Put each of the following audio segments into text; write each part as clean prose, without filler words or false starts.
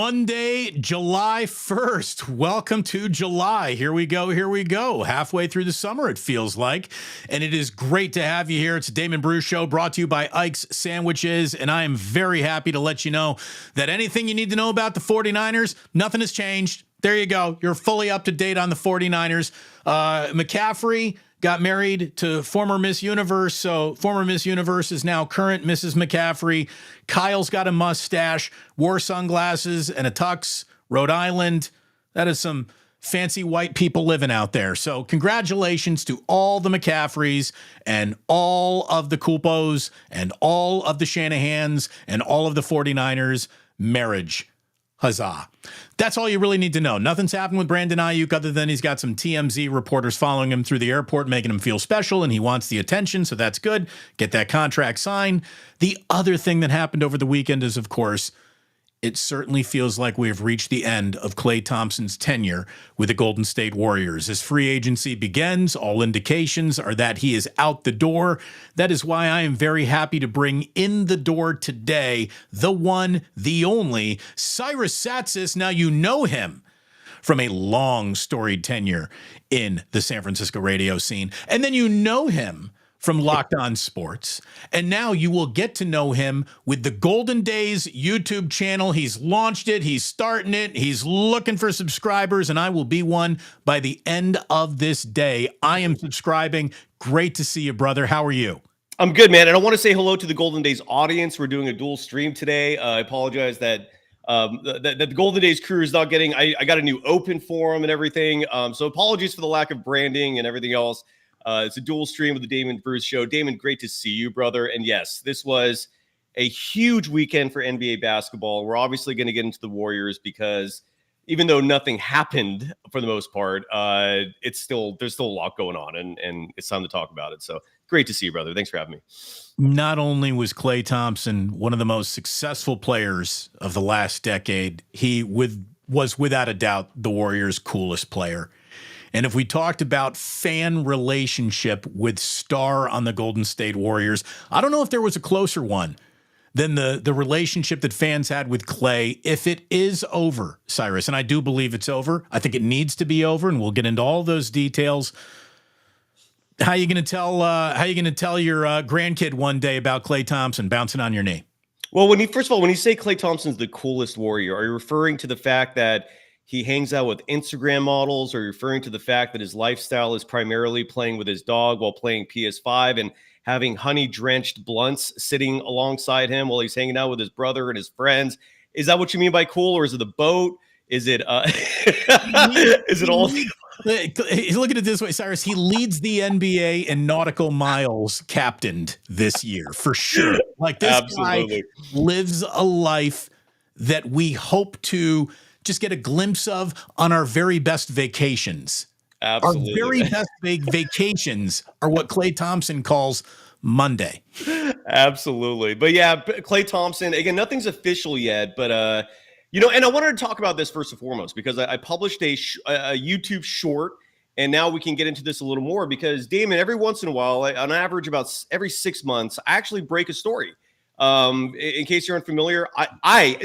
Monday, July 1st. Welcome to July. Here we go. Halfway through the summer, it feels like. And it is great to have you here. It's a Damon Bruce Show brought to you by Ike's Sandwiches. And I am very happy to let you know that anything you need to know about the 49ers, nothing has changed. There you go. You're fully up to date on the 49ers. McCaffrey got married to former Miss Universe, so former Miss Universe is now current Mrs. McCaffrey. Kyle's got a mustache, wore sunglasses and a tux, Rhode Island. That is some fancy white people living out there. So congratulations to all the McCaffreys and all of the Culpos and all of the Shanahans and all of the 49ers marriage. Huzzah. That's all you really need to know. Nothing's happened with Brandon Ayuk other than he's got some TMZ reporters following him through the airport, making him feel special, and he wants the attention, so that's good. Get that contract signed. The other thing that happened over the weekend is, of course, it certainly feels like we have reached the end of Klay Thompson's tenure with the Golden State Warriors. As free agency begins, all indications are that he is out the door. That is why I am very happy to bring in the door today the one, the only, Cyrus Satsis. Now you know him from a long storied tenure in the San Francisco radio scene. And then you know him from Locked On Sports. And now you will get to know him with the Golden Days YouTube channel. He's launched it. He's starting it. He's looking for subscribers, and I will be one by the end of this day. I am subscribing. Great to see you, brother. How are you? I'm good, man. And I want to say hello to the Golden Days audience. We're doing a dual stream today. I apologize that the Golden Days crew is not getting, I got a new open forum and everything. So apologies for the lack of branding and everything else. It's a dual stream with the Damon Bruce Show. Damon, great to see you, brother. And yes, this was a huge weekend for NBA basketball. We're obviously going to get into the Warriors because even though nothing happened for the most part, there's still a lot going on, and it's time to talk about it. So great to see you, brother. Thanks for having me. Not only was Klay Thompson one of the most successful players of the last decade, he was without a doubt the Warriors' coolest player. And if we talked about fan relationship with star on the Golden State Warriors, I don't know if there was a closer one than the relationship that fans had with Klay. If it is over, Cyrus, and I do believe it's over, I think it needs to be over, and we'll get into all those details. How are you going to tell your grandkid one day about Klay Thompson bouncing on your knee? Well, first of all, when you say Klay Thompson's the coolest Warrior, are you referring to the fact that he hangs out with Instagram models, or referring to the fact that his lifestyle is primarily playing with his dog while playing PS5 and having honey-drenched blunts sitting alongside him while he's hanging out with his brother and his friends? Is that what you mean by cool, or is it the boat? Is it is it all? Look at it this way, Cyrus. He leads the NBA in nautical miles captained this year, for sure. Like, this guy lives a life that we hope to just get a glimpse of on our very best vacations. Absolutely. Our very best vacations are what Klay Thompson calls Monday. Absolutely. But yeah, Klay Thompson, again, nothing's official yet, but and I wanted to talk about this first and foremost because I published a YouTube short, and now we can get into this a little more because, Damon, every once in a while, on average about every 6 months, I actually break a story. In case you're unfamiliar,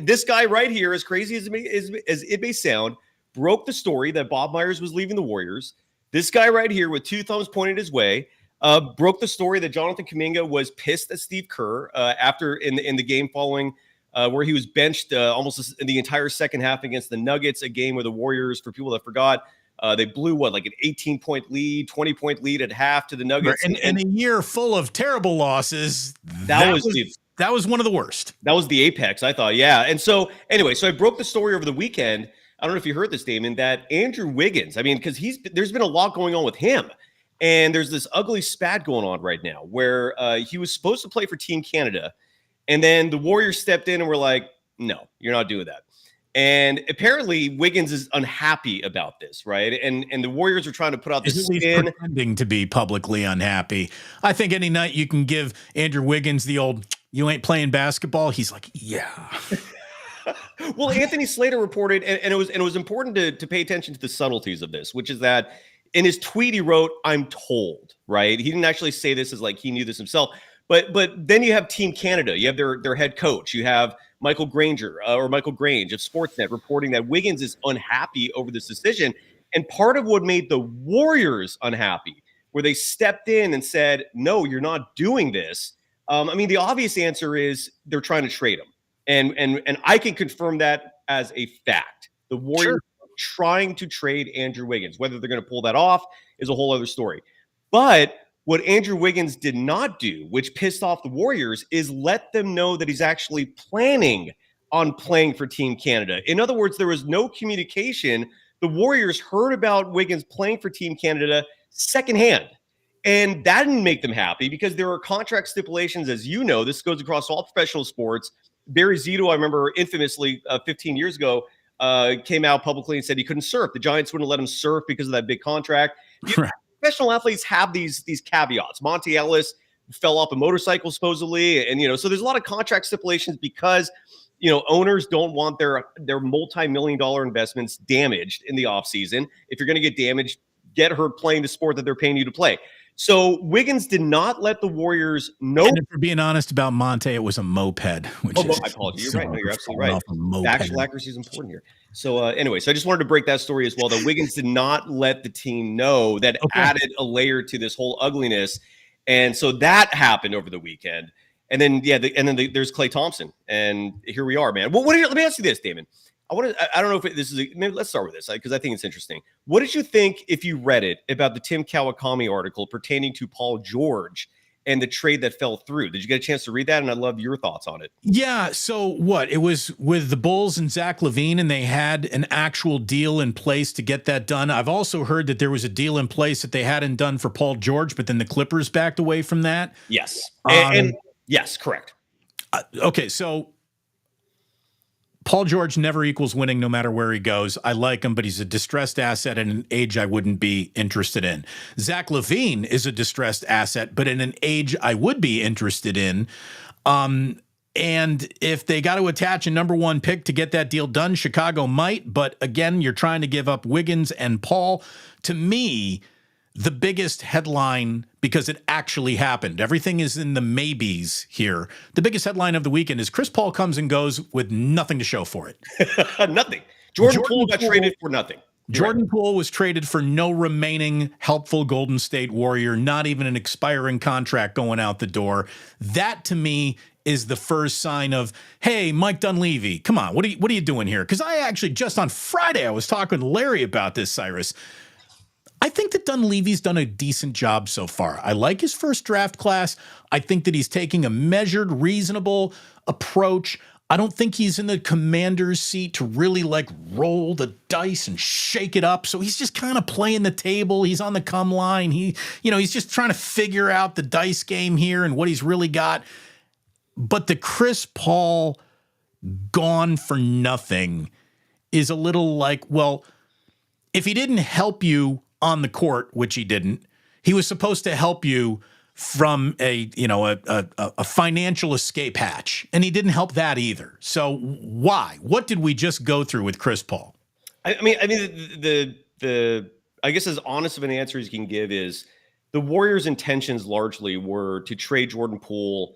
this guy right here, as crazy as it may sound, broke the story that Bob Myers was leaving the Warriors. This guy right here with two thumbs pointed his way broke the story that Jonathan Kuminga was pissed at Steve Kerr after in the game following where he was benched almost in the entire second half against the Nuggets, a game where the Warriors, for people that forgot, they blew like an 18-point lead, 20-point lead at half to the Nuggets. And a year full of terrible losses. That was one of the worst. That was the apex, I thought. Yeah. And so anyway, I broke the story over the weekend. I don't know if you heard this, Damon, that Andrew Wiggins, because there's been a lot going on with him. And there's this ugly spat going on right now where he was supposed to play for Team Canada. And then the Warriors stepped in and were like, no, you're not doing that. And apparently Wiggins is unhappy about this, right? And the Warriors are trying to put out this spin. Pretending to be publicly unhappy. I think any night you can give Andrew Wiggins the old, you ain't playing basketball. He's like, yeah. Well, Anthony Slater reported, and it was important to pay attention to the subtleties of this, which is that in his tweet he wrote, "I'm told," right? He didn't actually say this as like he knew this himself. But then you have Team Canada. You have their head coach. You have Michael Grange of Sportsnet reporting that Wiggins is unhappy over this decision. And part of what made the Warriors unhappy, where they stepped in and said, no, you're not doing this. The obvious answer is they're trying to trade him. And I can confirm that as a fact. The Warriors are trying to trade Andrew Wiggins. Whether they're going to pull that off is a whole other story. But what Andrew Wiggins did not do, which pissed off the Warriors, is let them know that he's actually planning on playing for Team Canada. In other words, there was no communication. The Warriors heard about Wiggins playing for Team Canada secondhand. And that didn't make them happy because there are contract stipulations, as you know. This goes across all professional sports. Barry Zito, I remember infamously 15 years ago, came out publicly and said he couldn't surf. The Giants wouldn't let him surf because of that big contract. Professional athletes have these caveats. Monte Ellis fell off a motorcycle supposedly, and so there's a lot of contract stipulations because owners don't want their multi-million-dollar investments damaged in the offseason. If you're going to get damaged, get hurt playing the sport that they're paying you to play. So Wiggins did not let the Warriors know. And if we're being honest about Monte, it was a moped. I apologize. You're right. No, you're absolutely right. Factual accuracy is important here. So anyway, I just wanted to break that story as well, that Wiggins did not let the team know. That added a layer to this whole ugliness. And so that happened over the weekend. And then, there's Klay Thompson. And here we are, man. Well, let me ask you this, Damon. I don't know if this is maybe let's start with this because I think it's interesting. What did you think, if you read it, about the Tim Kawakami article pertaining to Paul George and the trade that fell through? Did you get a chance to read that? And I'd love your thoughts on it. Yeah. So what? It was with the Bulls and Zach LaVine, and they had an actual deal in place to get that done. I've also heard that there was a deal in place that they hadn't done for Paul George, but then the Clippers backed away from that. Yes. And yes, correct. Okay. So Paul George never equals winning no matter where he goes. I like him, but he's a distressed asset at an age I wouldn't be interested in. Zach LaVine is a distressed asset, but in an age I would be interested in. And if they got to attach a number one pick to get that deal done, Chicago might. But again, you're trying to give up Wiggins and Paul. To me, the biggest headline, because it actually happened, everything is in the maybes here. The biggest headline of the weekend is Chris Paul comes and goes with nothing to show for it. Nothing. Jordan Poole got traded for nothing. Jordan Poole was traded for no remaining helpful Golden State Warrior, not even an expiring contract going out the door. That, to me, is the first sign of, hey, Mike Dunleavy, come on, what are you doing here? Because I actually, just on Friday, I was talking to Larry about this, Cyrus. I think that Dunleavy's done a decent job so far. I like his first draft class. I think that he's taking a measured, reasonable approach. I don't think he's in the commander's seat to really roll the dice and shake it up. So he's just kind of playing the table. He's on the come line. He's just trying to figure out the dice game here and what he's really got. But the Chris Paul gone for nothing is a little well, if he didn't help you on the court, which he didn't, he was supposed to help you from a financial escape hatch, and he didn't help that either. So why? What did we just go through with Chris Paul? I guess as honest of an answer as you can give is the Warriors' intentions largely were to trade Jordan Poole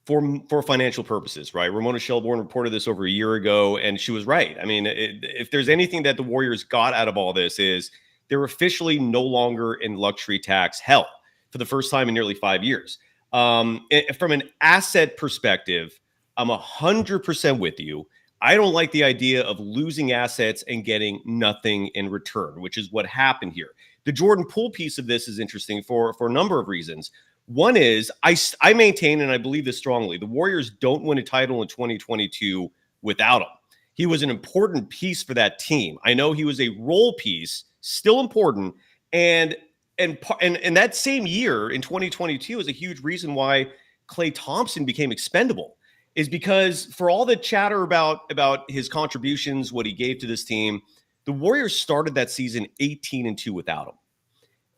for financial purposes, right? Ramona Shelburne reported this over a year ago, and she was right. If there's anything that the Warriors got out of all this is they're officially no longer in luxury tax hell for the first time in nearly 5 years. From an asset perspective, I'm 100% with you. I don't like the idea of losing assets and getting nothing in return, which is what happened here. The Jordan Poole piece of this is interesting for a number of reasons. One is I maintain, and I believe this strongly, the Warriors don't win a title in 2022 without him. He was an important piece for that team. I know he was a role piece, still important, and that same year in 2022 is a huge reason why Klay Thompson became expendable, is because for all the chatter about his contributions, what he gave to this team, the Warriors started that season 18-2 without him.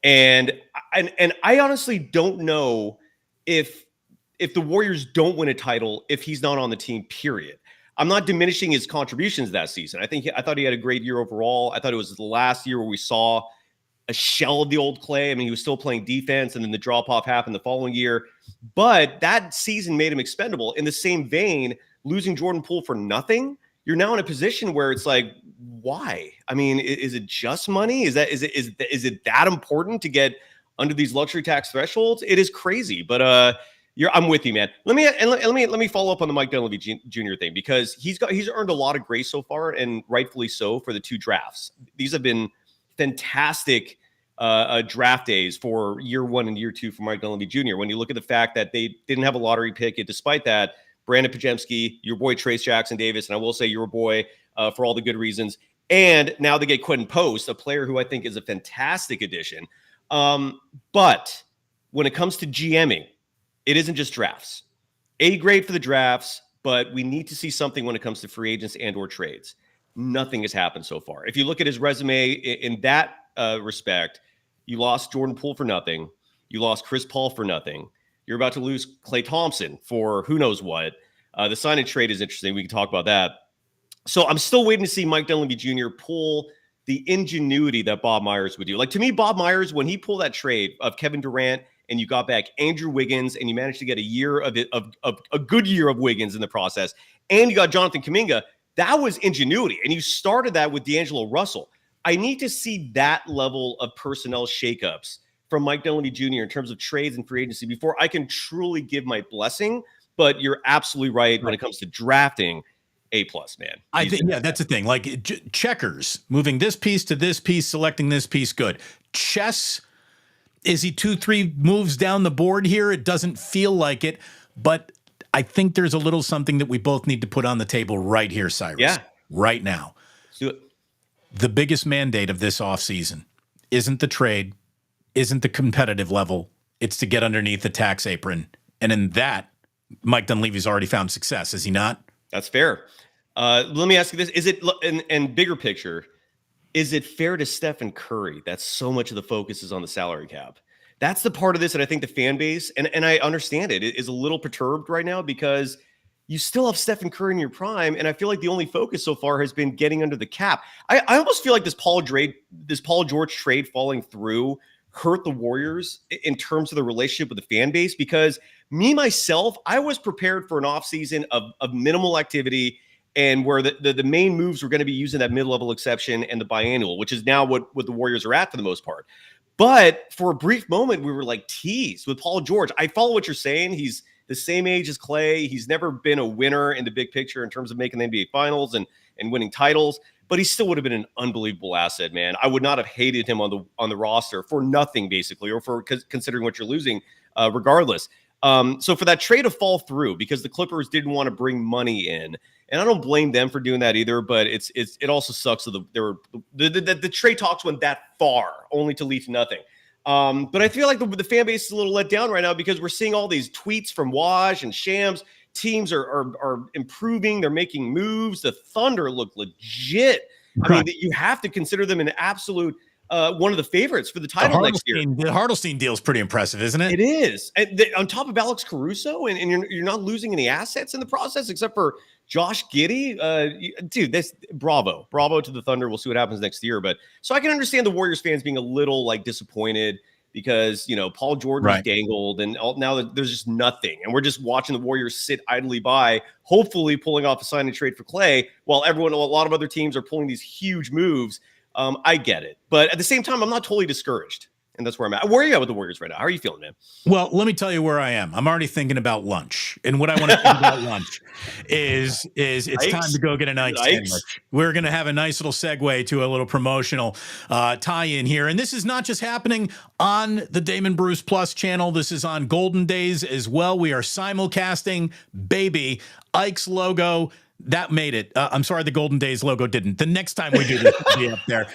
And I honestly don't know if the Warriors don't win a title if he's not on the team, period. I'm not diminishing his contributions that season. I thought he had a great year overall. I thought it was the last year where we saw a shell of the old Klay. He was still playing defense, and then the drop-off happened the following year. But that season made him expendable. In the same vein, losing Jordan Poole for nothing, you're now in a position where it's like, why? I mean, is it just money? Is it that important to get under these luxury tax thresholds? It is crazy, but I'm with you, man. Let me follow up on the Mike Dunleavy Jr. thing, because he's earned a lot of grace so far, and rightfully so, for the 2 drafts. These have been fantastic draft days for year 1 and year 2 for Mike Dunleavy Jr. When you look at the fact that they didn't have a lottery pick, and despite that, Brandon Pajemski, your boy Trace Jackson Davis, and I will say your boy for all the good reasons. And now they get Quentin Post, a player who I think is a fantastic addition. But when it comes to GMing, it isn't just drafts. A grade for the drafts, but we need to see something when it comes to free agents and or trades. Nothing has happened so far. If you look at his resume in that respect, you lost Jordan Poole for nothing. You lost Chris Paul for nothing. You're about to lose Klay Thompson for who knows what. The sign and trade is interesting. We can talk about that. So I'm still waiting to see Mike Dunleavy Jr. pull the ingenuity that Bob Myers would do. Like, to me, Bob Myers, when he pulled that trade of Kevin Durant and you got back Andrew Wiggins and you managed to get a year of a good year of Wiggins in the process, and you got Jonathan Kuminga, that was ingenuity. And you started that with D'Angelo Russell. I need to see that level of personnel shakeups from Mike Dunleavy Jr. in terms of trades and free agency before I can truly give my blessing. But you're absolutely right when it comes to drafting. A+, man. I think, yeah, that's the thing. Like checkers, moving this piece to this piece, selecting this piece, good. Chess, is he 2-3 moves down the board here? It doesn't feel like it, but I think there's a little something that we both need to put on the table right here, Cyrus. Yeah. Right now. Let's do it. The biggest mandate of this offseason isn't the trade, isn't the competitive level. It's to get underneath the tax apron. And in that, Mike Dunleavy's already found success, is he not? That's fair. Let me ask you this. Is it, and bigger picture, is it fair to Stephen Curry that so much of the focus is on the salary cap? That's the part of this that I think the fan base, and I understand it, is a little perturbed right now, because you still have Stephen Curry in your prime, and I feel like the only focus so far has been getting under the cap. I almost feel like this Paul George trade falling through hurt the Warriors in terms of the relationship with the fan base, because myself, I was prepared for an offseason of minimal activity, and where the main moves were going to be using that mid-level exception and the biannual, which is now what the Warriors are at for the most part. But for a brief moment, we were like teased with Paul George. I follow what you're saying. He's the same age as Klay. He's never been a winner in the big picture in terms of making the NBA Finals and winning titles, but he still would have been an unbelievable asset, man. I would not have hated him on the roster for nothing, basically, or for considering what you're losing, regardless. So for that trade to fall through because the Clippers didn't want to bring money in, and I don't blame them for doing that either, but it also sucks that the trade talks went that far only to lead to nothing. But I feel like the fan base is a little let down right now because we're seeing all these tweets from Waj and Shams. Teams are improving. They're making moves. The Thunder look legit. I mean, you have to consider them an absolute one of the favorites for the title next year. The Hartenstein deal is pretty impressive, isn't it? It is. And on top of Alex Caruso, and you're not losing any assets in the process except for Josh Giddey. Dude, bravo to the Thunder. We'll see what happens next year. But so I can understand the Warriors fans being a little disappointed because, Paul George was dangled and now there's just nothing. And we're just watching the Warriors sit idly by, hopefully pulling off a sign and trade for Klay while a lot of other teams are pulling these huge moves. I get it. But at the same time, I'm not totally discouraged. And that's where I'm at. Where are you at with the Warriors right now? How are you feeling, man? Well, let me tell you where I am. I'm already thinking about lunch. And what I want to think about lunch is it's time to go get an Ike's sandwich. We're going to have a nice little segue to a little promotional tie-in here. And this is not just happening on the Damon Bruce Plus channel. This is on Golden Days as well. We are simulcasting, baby, Ike's logo. That made it. I'm sorry, the Golden Days logo didn't. The next time we do this, it'll be up there.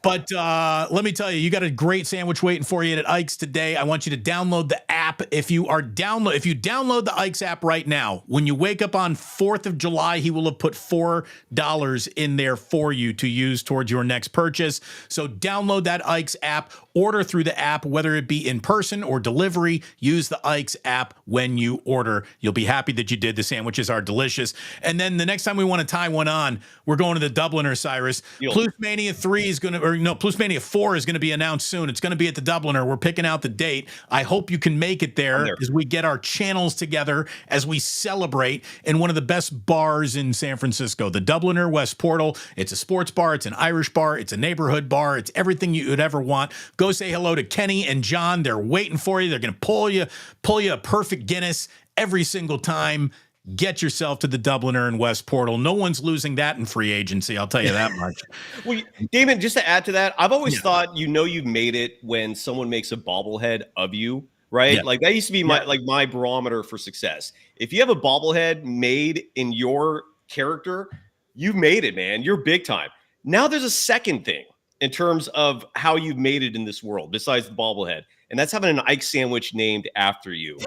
But let me tell you, you got a great sandwich waiting for you at Ike's today. I want you to download the app. If you download the Ike's app right now, when you wake up on 4th of July, he will have put $4 in there for you to use towards your next purchase. So download that Ike's app. Order through the app, whether it be in person or delivery. Use the Ike's app when you order. You'll be happy that you did. The sandwiches are delicious. And then the next time we want to tie one on, we're going to the Dubliner, Cyrus. Plus Mania 3 is going to, or no, Plus Mania 4 is going to be announced soon. It's going to be at the Dubliner. We're picking out the date. I hope you can make it there as we get our channels together, as we celebrate in one of the best bars in San Francisco, the Dubliner West Portal. It's a sports bar. It's an Irish bar. It's a neighborhood bar. It's everything you would ever want. Go say hello to Kenny and John. They're waiting for you. They're going to pull you a perfect Guinness every single time. Get yourself to the Dubliner and West Portal. No one's losing that in free agency. I'll tell you that much. Well, Damon, just to add to that, I've always thought, you've made it when someone makes a bobblehead of you, right? Yeah. Like that used to be my barometer for success. If you have a bobblehead made in your character, you've made it, man. You're big time. Now there's a second thing in terms of how you've made it in this world, besides the bobblehead, and that's having an Ike sandwich named after you.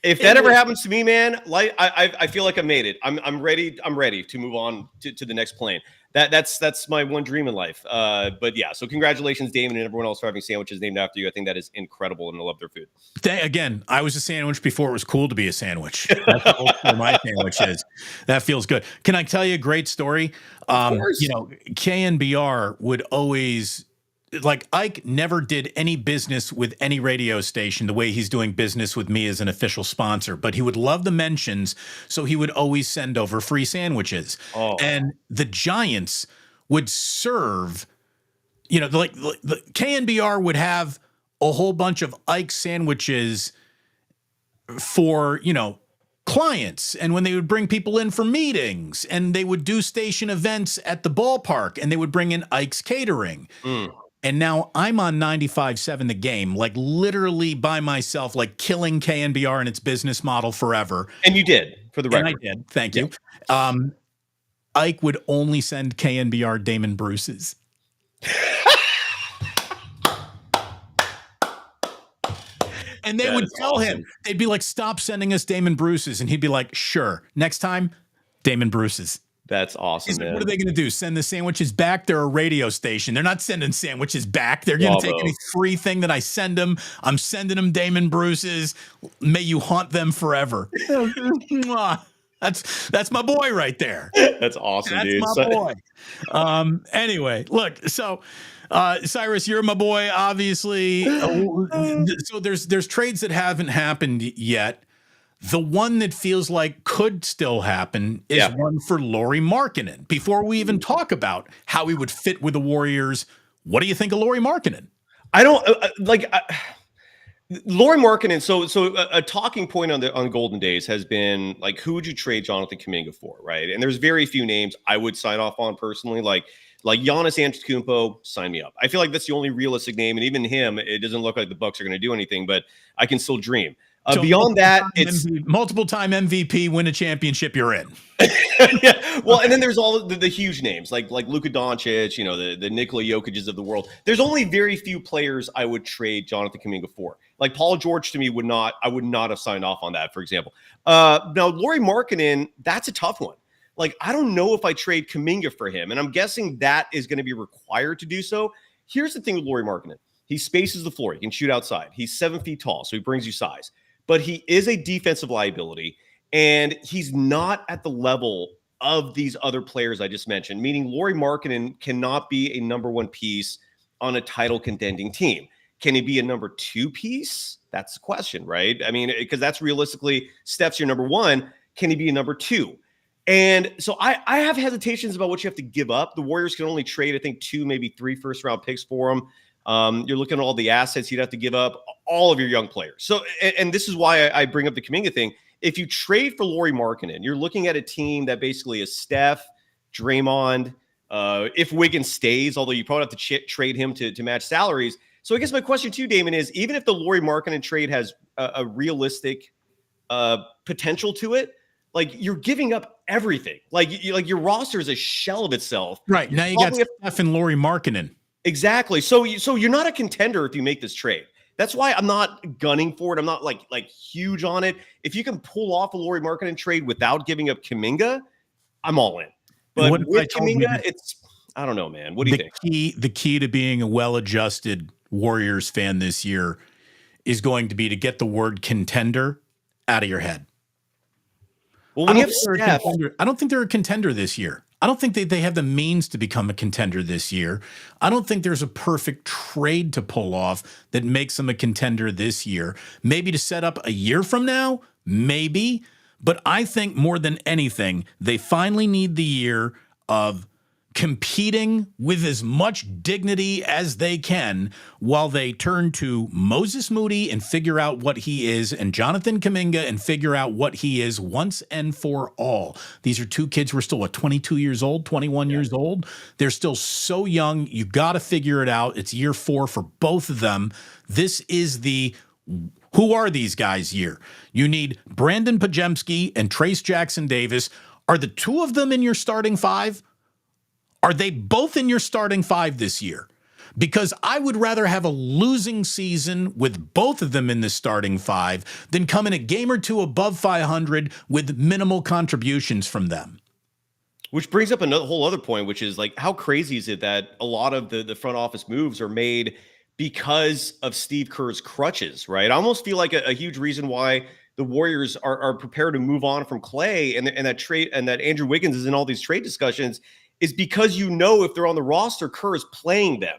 If that ever happens to me, man, like I feel like I made it. I'm ready. I'm ready to move on to the next plane. That's my one dream in life. But yeah, so congratulations, Damon, and everyone else for having sandwiches named after you. I think that is incredible, and I love their food. Again, I was a sandwich before it was cool to be a sandwich. That's how my sandwich is. That feels good. Can I tell you a great story? Of course. KNBR would always, like, Ike never did any business with any radio station the way he's doing business with me as an official sponsor, but he would love the mentions, so he would always send over free sandwiches. And the Giants would serve, like the KNBR would have a whole bunch of Ike sandwiches for, clients, and when they would bring people in for meetings, and they would do station events at the ballpark, and they would bring in Ike's catering. And now I'm on 95.7 The Game, like literally by myself, like killing KNBR and its business model forever. And you did, for the record. And I did. Thank you. Ike would only send KNBR Damon Bruce's. And they would tell him, they'd be like, stop sending us Damon Bruce's. And he'd be like, sure. Next time, Damon Bruce's. That's awesome. He's like, what are they going to do? Send the sandwiches back? They're a radio station. They're not sending sandwiches back. They're going to take any free thing that I send them. I'm sending them Damon Bruce's. May you haunt them forever. That's my boy right there. That's awesome, dude. That's my boy. Anyway, look, so Cyrus, you're my boy, obviously. So there's trades that haven't happened yet. The one that feels like could still happen is one for Lauri Markkanen. Before we even talk about how he would fit with the Warriors, what do you think of Lauri Markkanen? I don't Lauri Markkanen. So a talking point on Golden Days has been like, who would you trade Jonathan Kuminga for, right? And there's very few names I would sign off on personally, like Giannis Antetokounmpo. Sign me up. I feel like that's the only realistic name, and even him, it doesn't look like the Bucks are going to do anything, but I can still dream. So beyond that, it's multiple-time MVP, win a championship, you're in. Yeah. Well, and then there's all the huge names like Luka Doncic, the Nikola Jokic's of the world. There's only very few players I would trade Jonathan Kuminga for. Like Paul George to me I would not have signed off on that, for example. Now, Lauri Markkanen, that's a tough one. Like, I don't know if I trade Kuminga for him, and I'm guessing that is going to be required to do so. Here's the thing with Lauri Markkanen. He spaces the floor. He can shoot outside. He's 7 feet tall, so he brings you size. But he is a defensive liability, and he's not at the level of these other players I just mentioned, meaning Lauri Markkanen cannot be a number one piece on a title contending team. Can he be a number two piece? That's the question, right? I mean, because that's realistically, Steph's your number one. Can he be a number two? And so I have hesitations about what you have to give up. The Warriors can only trade, I think, 2, maybe 3 first-round picks for him. You're looking at all the assets you'd have to give up, all of your young players. So, and this is why I bring up the Kuminga thing. If you trade for Lauri Markkanen, you're looking at a team that basically is Steph, Draymond, if Wiggins stays, although you probably have to trade him to match salaries. So I guess my question to you, Damon, is even if the Lauri Markkanen trade has a realistic potential to it, like you're giving up everything. Like your roster is a shell of itself. Right. Now you got Steph and Lauri Markkanen. Exactly. So you're not a contender if you make this trade. That's why I'm not gunning for it. I'm not like huge on it. If you can pull off a Lauri Markkanen trade without giving up Kuminga, I'm all in. But with Kuminga, I don't know, man. What do you think? The key to being a well-adjusted Warriors fan this year is going to be to get the word contender out of your head. Well, when you have Steph, I don't think they're a contender this year. I don't think they have the means to become a contender this year. I don't think there's a perfect trade to pull off that makes them a contender this year. Maybe to set up a year from now, maybe. But I think more than anything, they finally need the year of competing with as much dignity as they can while they turn to Moses Moody and figure out what he is, and Jonathan Kuminga and figure out what he is once and for all. These are two kids who are still, 22 years old, 21 years old? They're still so young. You got to figure it out. It's year 4 for both of them. This is the who are these guys year. You need Brandon Pajemski and Trace Jackson Davis. Are the two of them in your starting 5? Are they both in your starting 5 this year? Because I would rather have a losing season with both of them in the starting 5 than come in a game or two above 500 with minimal contributions from them. Which brings up another whole other point, which is like, how crazy is it that a lot of the front office moves are made because of Steve Kerr's crutches, right? I almost feel like a huge reason why the Warriors are prepared to move on from Klay and that trade, and that Andrew Wiggins is in all these trade discussions, is because if they're on the roster, Kerr is playing them.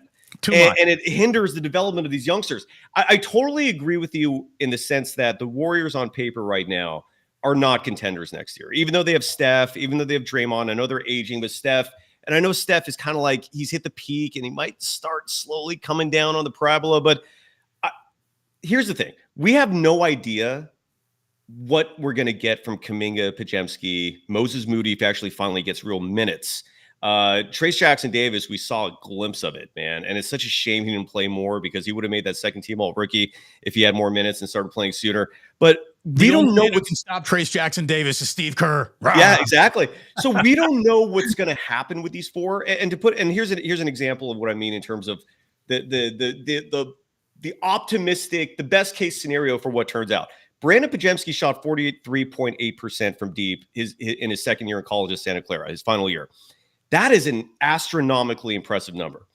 And it hinders the development of these youngsters. I totally agree with you in the sense that the Warriors on paper right now are not contenders next year. Even though they have Steph, even though they have Draymond, I know they're aging, but Steph, and I know Steph is kind of like he's hit the peak and he might start slowly coming down on the parabola. But here's the thing. We have no idea what we're going to get from Kuminga, Pajemski, Moses Moody if he actually finally gets real minutes. Trace Jackson Davis, we saw a glimpse of it, man. And it's such a shame he didn't play more because he would have made that second team all rookie if he had more minutes and started playing sooner. But we don't know what can stop Trace Jackson Davis is Steve Kerr. Yeah, exactly. So we don't know what's going to happen with these 4. And here's an example of what I mean in terms of the optimistic, the best case scenario for what turns out. Brandon Pajemski shot 43.8% from deep in his second year in college at Santa Clara, his final year. That is an astronomically impressive number.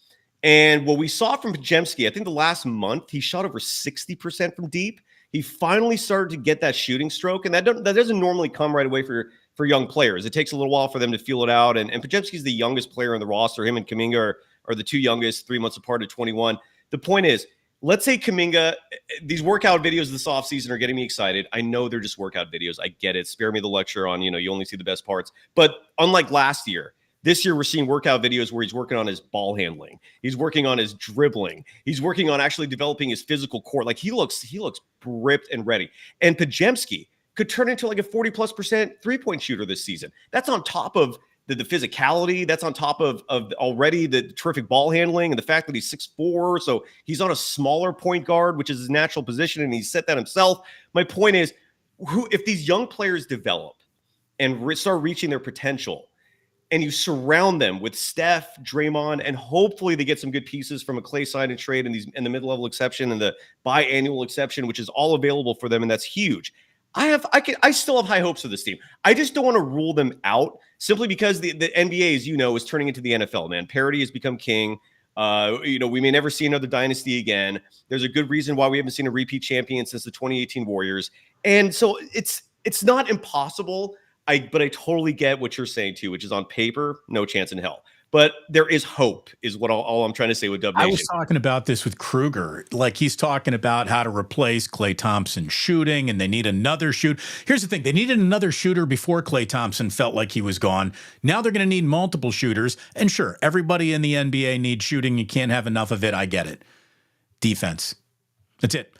And what we saw from Pajemski, I think the last month, he shot over 60% from deep. He finally started to get that shooting stroke, and that doesn't normally come right away for young players. It takes a little while for them to feel it out, and Pajemski's the youngest player on the roster. Him and Kuminga are the two youngest, 3 months apart at 21. The point is, let's say Kuminga, these workout videos this offseason are getting me excited. I know they're just workout videos. I get it. Spare me the lecture on, you only see the best parts. But unlike last year, this year, we're seeing workout videos where he's working on his ball handling. He's working on his dribbling. He's working on actually developing his physical core. Like he looks ripped and ready. And Pajemski could turn into like a 40+% three-point shooter this season. That's on top of the physicality. That's on top of already the terrific ball handling and the fact that he's 6'4". So he's on a smaller point guard, which is his natural position, and he's set that himself. My point is, if these young players develop and start reaching their potential, and you surround them with Steph, Draymond, and hopefully they get some good pieces from a Klay sign and trade and the mid-level exception and the biannual exception, which is all available for them, and that's huge. I still have high hopes for this team. I just don't want to rule them out simply because the NBA, as you know, is turning into the NFL, man. Parity has become king. We may never see another dynasty again. There's a good reason why we haven't seen a repeat champion since the 2018 Warriors. And so it's not impossible. But I totally get what you're saying too, which is on paper, no chance in hell. But there is hope, is what all I'm trying to say with Dub Nation. I was talking about this with Kruger. Like he's talking about how to replace Klay Thompson shooting, and they need another shoot. Here's the thing. They needed another shooter before Klay Thompson felt like he was gone. Now they're going to need multiple shooters. And sure, everybody in the NBA needs shooting. You can't have enough of it. I get it. Defense. That's it.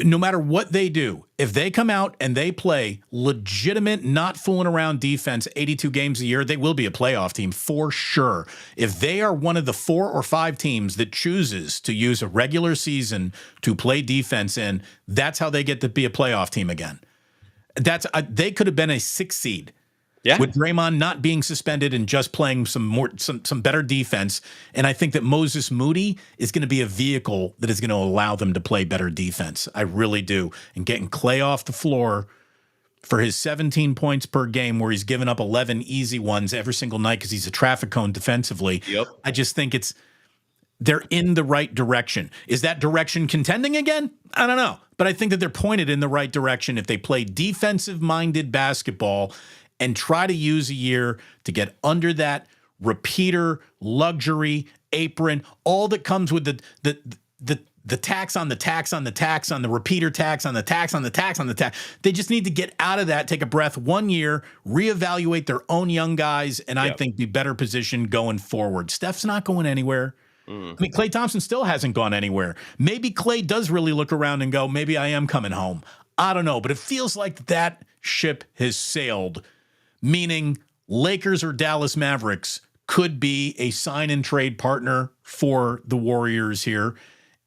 No matter what they do, if they come out and they play legitimate, not fooling around defense 82 games a year, they will be a playoff team for sure. If they are one of the 4 or 5 teams that chooses to use a regular season to play defense in, that's how they get to be a playoff team again. They could have been a 6 seed. Yeah. With Draymond not being suspended and just playing some better defense. And I think that Moses Moody is going to be a vehicle that is going to allow them to play better defense. I really do. And getting Klay off the floor for his 17 points per game, where he's given up 11 easy ones every single night because he's a traffic cone defensively. Yep. I just think they're in the right direction. Is that direction contending again? I don't know. But I think that they're pointed in the right direction if they play defensive-minded basketball and try to use a year to get under that repeater, luxury, apron, all that comes with the tax on the tax on the tax on the repeater tax on the tax on the tax on the tax. They just need to get out of that, take a breath 1 year, reevaluate their own young guys, and I think be better positioned going forward. Steph's not going anywhere. I mean, Klay Thompson still hasn't gone anywhere. Maybe Klay does really look around and go, maybe I am coming home. I don't know, but it feels like that ship has sailed, meaning Lakers or Dallas Mavericks could be a sign and trade partner for the Warriors here.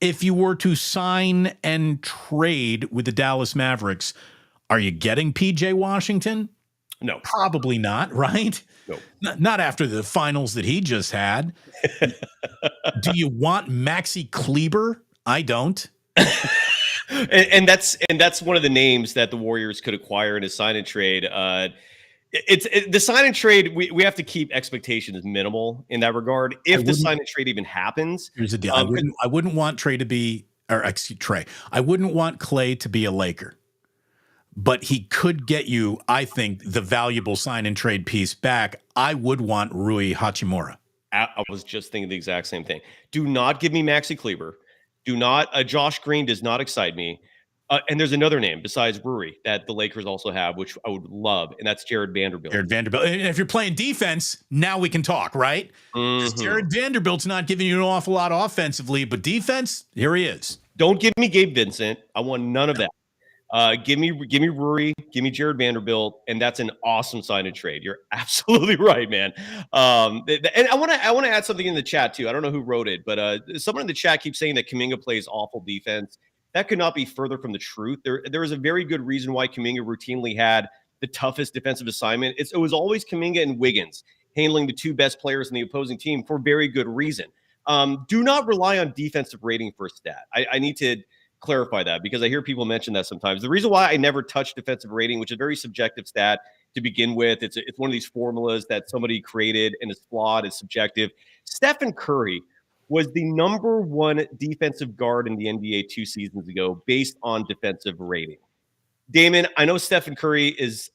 If you were to sign and trade with the Dallas Mavericks, are you getting PJ Washington? No. Probably not, right? No. Not after the finals that he just had. Do you want Maxi Kleber? I don't. and that's one of the names that the Warriors could acquire in a sign and trade. The sign and trade, we have to keep expectations minimal in that regard. If the sign and trade even happens, here's the deal. I wouldn't want Trey to be, or excuse Trey. I wouldn't want Klay to be a Laker, but he could get you, I think, the valuable sign and trade piece back. I would want Rui Hachimura. I was just thinking the exact same thing. Do not give me Maxi Kleber. Do not. Josh Green does not excite me. And there's another name besides Rui that the Lakers also have, which I would love, and that's Jared Vanderbilt. And if you're playing defense, now we can talk, right? Jared Vanderbilt's not giving you an awful lot offensively, but defense, here he is. Don't give me Gabe Vincent. I want none of that. Give me Rui, give me Jared Vanderbilt, and that's an awesome sign and trade. You're absolutely right, man. And I want to add something in the chat too. I don't know who wrote it, but someone in the chat keeps saying that Kuminga plays awful defense. That could not be further from the truth. There is a very good reason why Kuminga routinely had the toughest defensive assignment. It was always Kuminga and Wiggins handling the two best players in the opposing team for very good reason. Do not rely on defensive rating for a stat. I need to clarify that because I hear people mention that sometimes. The reason why I never touch defensive rating, which is a very subjective stat to begin with, it's one of these formulas that somebody created and is flawed, it's subjective. Stephen Curry was the number one defensive guard in the NBA 2 seasons ago based on defensive rating. Damon, I know Stephen Curry is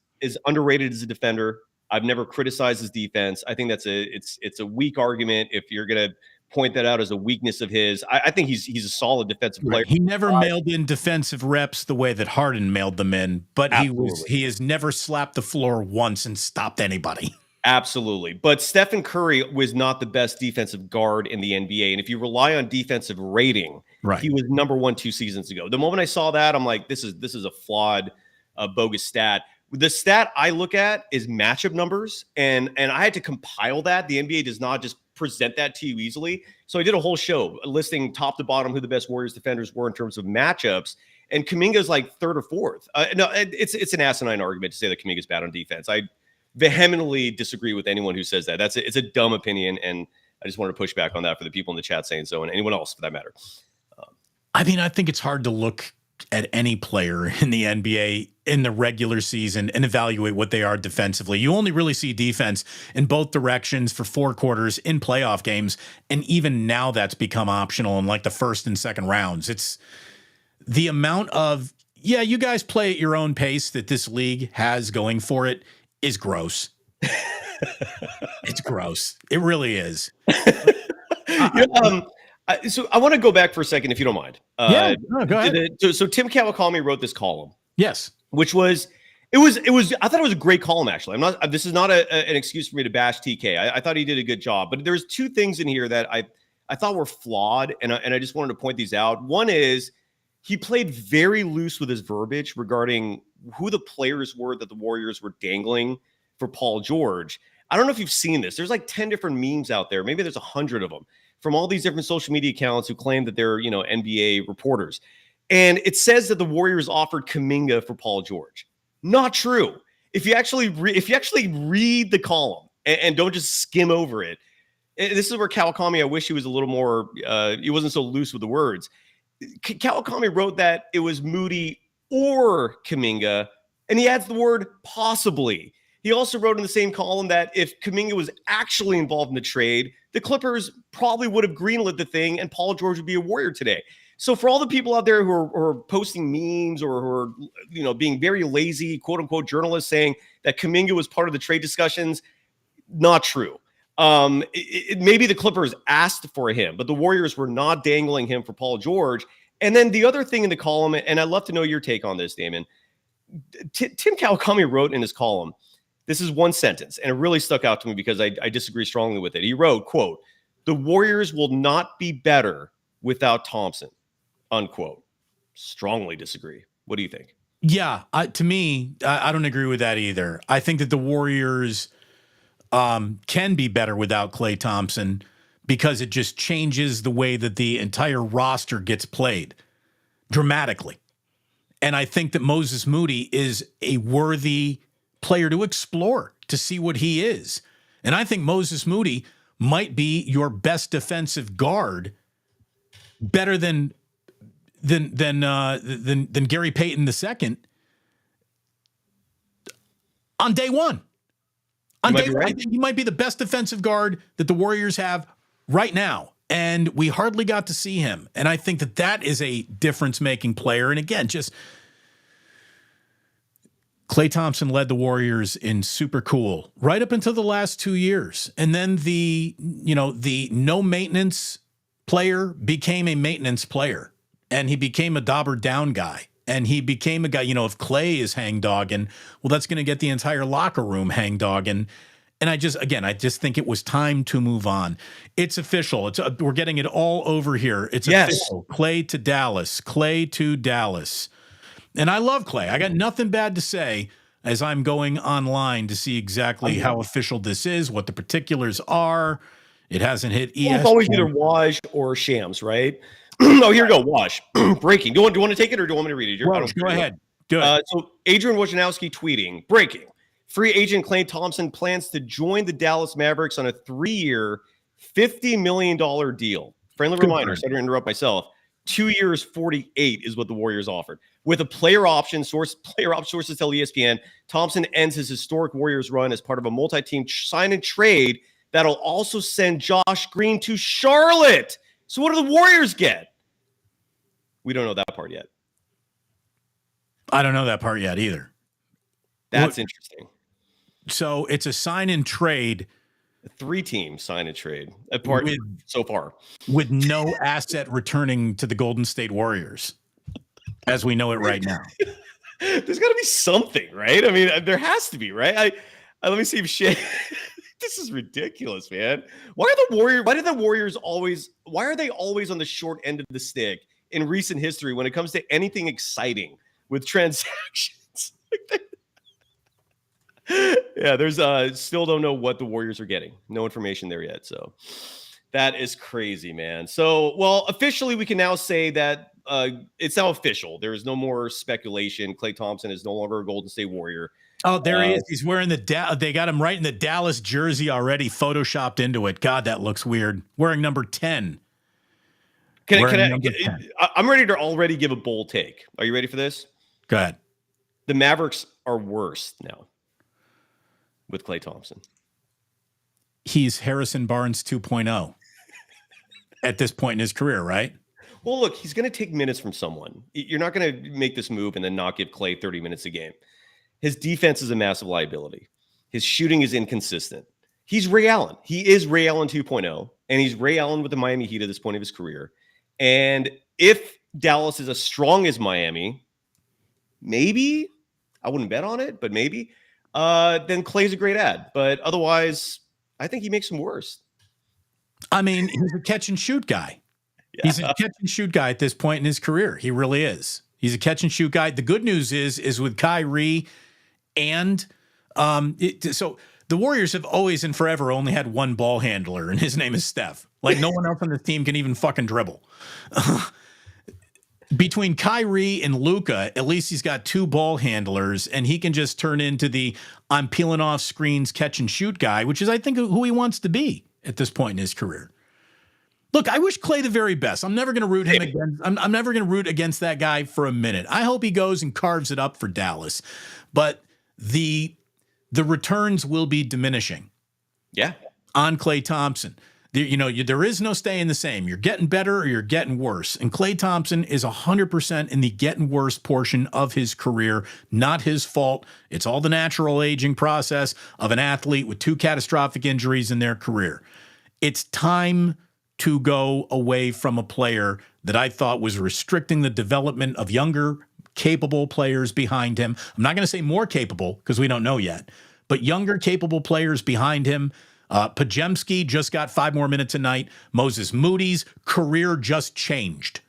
underrated as a defender. I've never criticized his defense. I think it's a weak argument if you're going to point that out as a weakness of his. I think he's a solid defensive player. He never mailed in defensive reps the way that Harden mailed them in, but he has never slapped the floor once and stopped anybody. Absolutely. But Stephen Curry was not the best defensive guard in the NBA. And if you rely on defensive rating, he was number 1 2 seasons ago. The moment I saw that, I'm like, this is a flawed, bogus stat. The stat I look at is matchup numbers. And I had to compile that. The NBA does not just present that to you easily. So I did a whole show listing top to bottom who the best Warriors defenders were in terms of matchups. And Kuminga's like 3rd or 4th. No, it's an asinine argument to say that Kuminga's bad on defense. I vehemently disagree with anyone who says that. It's a dumb opinion, and I just wanted to push back on that for the people in the chat saying so, and anyone else for that matter. I mean, I think it's hard to look at any player in the NBA in the regular season and evaluate what they are defensively. You only really see defense in both directions for 4 quarters in playoff games, and even now that's become optional in like the first and second rounds. It's the amount of, you guys play at your own pace that this league has going for it is gross. It's gross. It really is. So I want to go back for a second, if you don't mind. Go ahead. So Tim Kawakami wrote this column. Yes. Which was, I thought it was a great column, actually. This is not an excuse for me to bash TK. I thought he did a good job, but there's 2 things in here that I thought were flawed. And I just wanted to point these out. One is he played very loose with his verbiage regarding who the players were that the Warriors were dangling for Paul George. I don't know if you've seen this. There's like 10 different memes out there. Maybe there's 100 of them from all these different social media accounts who claim that they're, NBA reporters. And it says that the Warriors offered Kuminga for Paul George. Not true. If you actually read the column and don't just skim over it, this is where Kawakami, I wish he was a little more, he wasn't so loose with the words. Kawakami wrote that it was Moody or Kuminga, and he adds the word possibly. He also wrote in the same column that if Kuminga was actually involved in the trade, the Clippers probably would have greenlit the thing and Paul George would be a Warrior today. So for all the people out there who are posting memes or who are, being very lazy, quote unquote, journalists saying that Kuminga was part of the trade discussions, not true. Maybe the Clippers asked for him, but the Warriors were not dangling him for Paul George. And then the other thing in the column, and I'd love to know your take on this, Damon. Tim Kawakami wrote in his column, this is one sentence, and it really stuck out to me because I disagree strongly with it. He wrote, quote, "The Warriors will not be better without Thompson," unquote. Strongly disagree. What do you think? Yeah, to me, I don't agree with that either. I think that the Warriors can be better without Klay Thompson because it just changes the way that the entire roster gets played dramatically. And I think that Moses Moody is a worthy player to explore, to see what he is. And I think Moses Moody might be your best defensive guard, better than Gary Payton II on day one. On day one, I think he might be the best defensive guard that the Warriors have right now. And we hardly got to see him. And I think that that is a difference-making player. And again, just Klay Thompson led the Warriors in super cool right up until the last 2 years. And then the no maintenance player became a maintenance player. And he became a dauber down guy. And he became a guy, if Klay is hangdogging, well, that's going to get the entire locker room hangdogging. And I just think it was time to move on. It's official. We're getting it all over here. It's official. Klay to Dallas. Klay to Dallas. And I love Klay. I got nothing bad to say as I'm going online to see exactly how official this is, what the particulars are. It hasn't hit ESPN. It's always either Waj or Shams, right? Oh, here we go. Waj. Breaking. Do you want to take it or do you want me to read it? Go ahead. Do it. So Adrian Wojnarowski tweeting, breaking. Free agent Klay Thompson plans to join the Dallas Mavericks on a 3-year, $50 million deal. Friendly reminder, sorry to interrupt myself. 2 years, 48 is what the Warriors offered. With a player option sources tell ESPN, Thompson ends his historic Warriors run as part of a multi-team sign and trade that'll also send Josh Green to Charlotte. So what do the Warriors get? We don't know that part yet. I don't know that part yet either. That's interesting. So it's a sign and trade. A 3-team sign and trade apart so far. With no asset returning to the Golden State Warriors as we know it right now. There's got to be something, right? I mean, there has to be, right? Let me see if shit. This is ridiculous, man. Why are the Warriors always on the short end of the stick in recent history when it comes to anything exciting with transactions? Yeah, there's still don't know what the Warriors are getting. No information there yet. So that is crazy, man. So, well, officially we can now say that it's now official. There is no more speculation. Klay Thompson is no longer a Golden State Warrior. Oh, there he is. He's wearing they got him right in the Dallas jersey already, photoshopped into it. God, that looks weird. Wearing number 10. I'm ready to already give a bold take. Are you ready for this? Go ahead. The Mavericks are worse now with Klay Thompson. He's Harrison Barnes 2.0 at this point in his career, right? Well, look, he's going to take minutes from someone. You're not going to make this move and then not give Klay 30 minutes a game. His defense is a massive liability. His shooting is inconsistent. He's Ray Allen. He is Ray Allen 2.0, and he's Ray Allen with the Miami Heat at this point of his career. And if Dallas is as strong as Miami, maybe, I wouldn't bet on it, but maybe, then Klay's a great ad. But otherwise, I think he makes him worse. I mean, he's a catch and shoot guy. Yeah. He's a catch and shoot guy at this point in his career. He really is. He's a catch and shoot guy. The good news is with Kyrie and so the Warriors have always and forever only had one ball handler, and his name is Steph. Like no one else on the team can even fucking dribble. Between Kyrie and Luka, at least he's got 2 ball handlers, and he can just turn into the I'm peeling off screens catch and shoot guy, which is, I think, who he wants to be at this point in his career. Look, I wish Klay the very best. I'm never going to root him against. I'm never going to root against that guy for a minute. I hope he goes and carves it up for Dallas, but the returns will be diminishing. Yeah, on Klay Thompson. There is no staying the same. You're getting better or you're getting worse. And Klay Thompson is 100% in the getting worse portion of his career. Not his fault. It's all the natural aging process of an athlete with 2 catastrophic injuries in their career. It's time to go away from a player that I thought was restricting the development of younger, capable players behind him. I'm not going to say more capable because we don't know yet, but younger, capable players behind him. Pajemski just got 5 more minutes a night. Moses Moody's career just changed.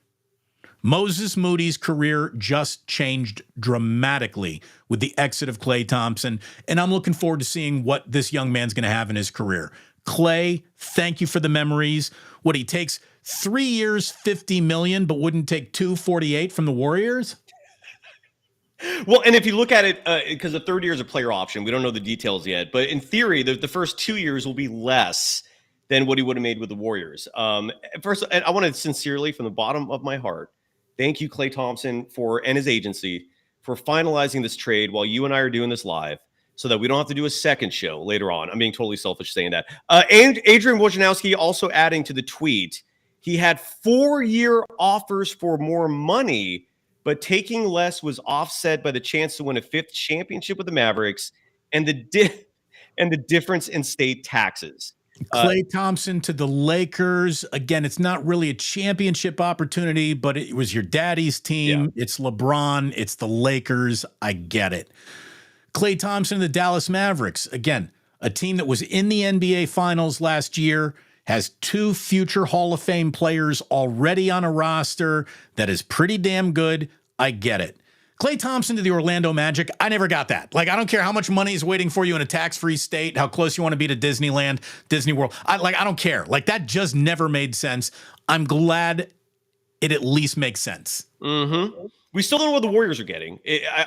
Moses Moody's career just changed dramatically with the exit of Klay Thompson, and I'm looking forward to seeing what this young man's going to have in his career. Klay, thank you for the memories. What, he takes 3 years, $50 million, but wouldn't take $248 from the Warriors? Well, and if you look at it, because the third year is a player option, we don't know the details yet. But in theory, the first 2 years will be less than what he would have made with the Warriors. First, I want to sincerely, from the bottom of my heart, thank you, Klay Thompson, and his agency for finalizing this trade while you and I are doing this live, so that we don't have to do a second show later on. I'm being totally selfish saying that. And Adrian Wojnarowski also adding to the tweet, he had 4-year offers for more money, but taking less was offset by the chance to win a 5th championship with the Mavericks and the difference in state taxes. Klay Thompson to the Lakers. Again, it's not really a championship opportunity, but it was your daddy's team. Yeah. It's LeBron. It's the Lakers. I get it. Klay Thompson and the Dallas Mavericks. Again, a team that was in the NBA Finals last year, has 2 future Hall of Fame players already on a roster that is pretty damn good. I get it. Klay Thompson to the Orlando Magic, I never got that. Like, I don't care how much money is waiting for you in a tax-free state, how close you want to be to Disneyland, Disney World. I don't care. Like, that just never made sense. I'm glad it at least makes sense. Mm-hmm. We still don't know what the Warriors are getting.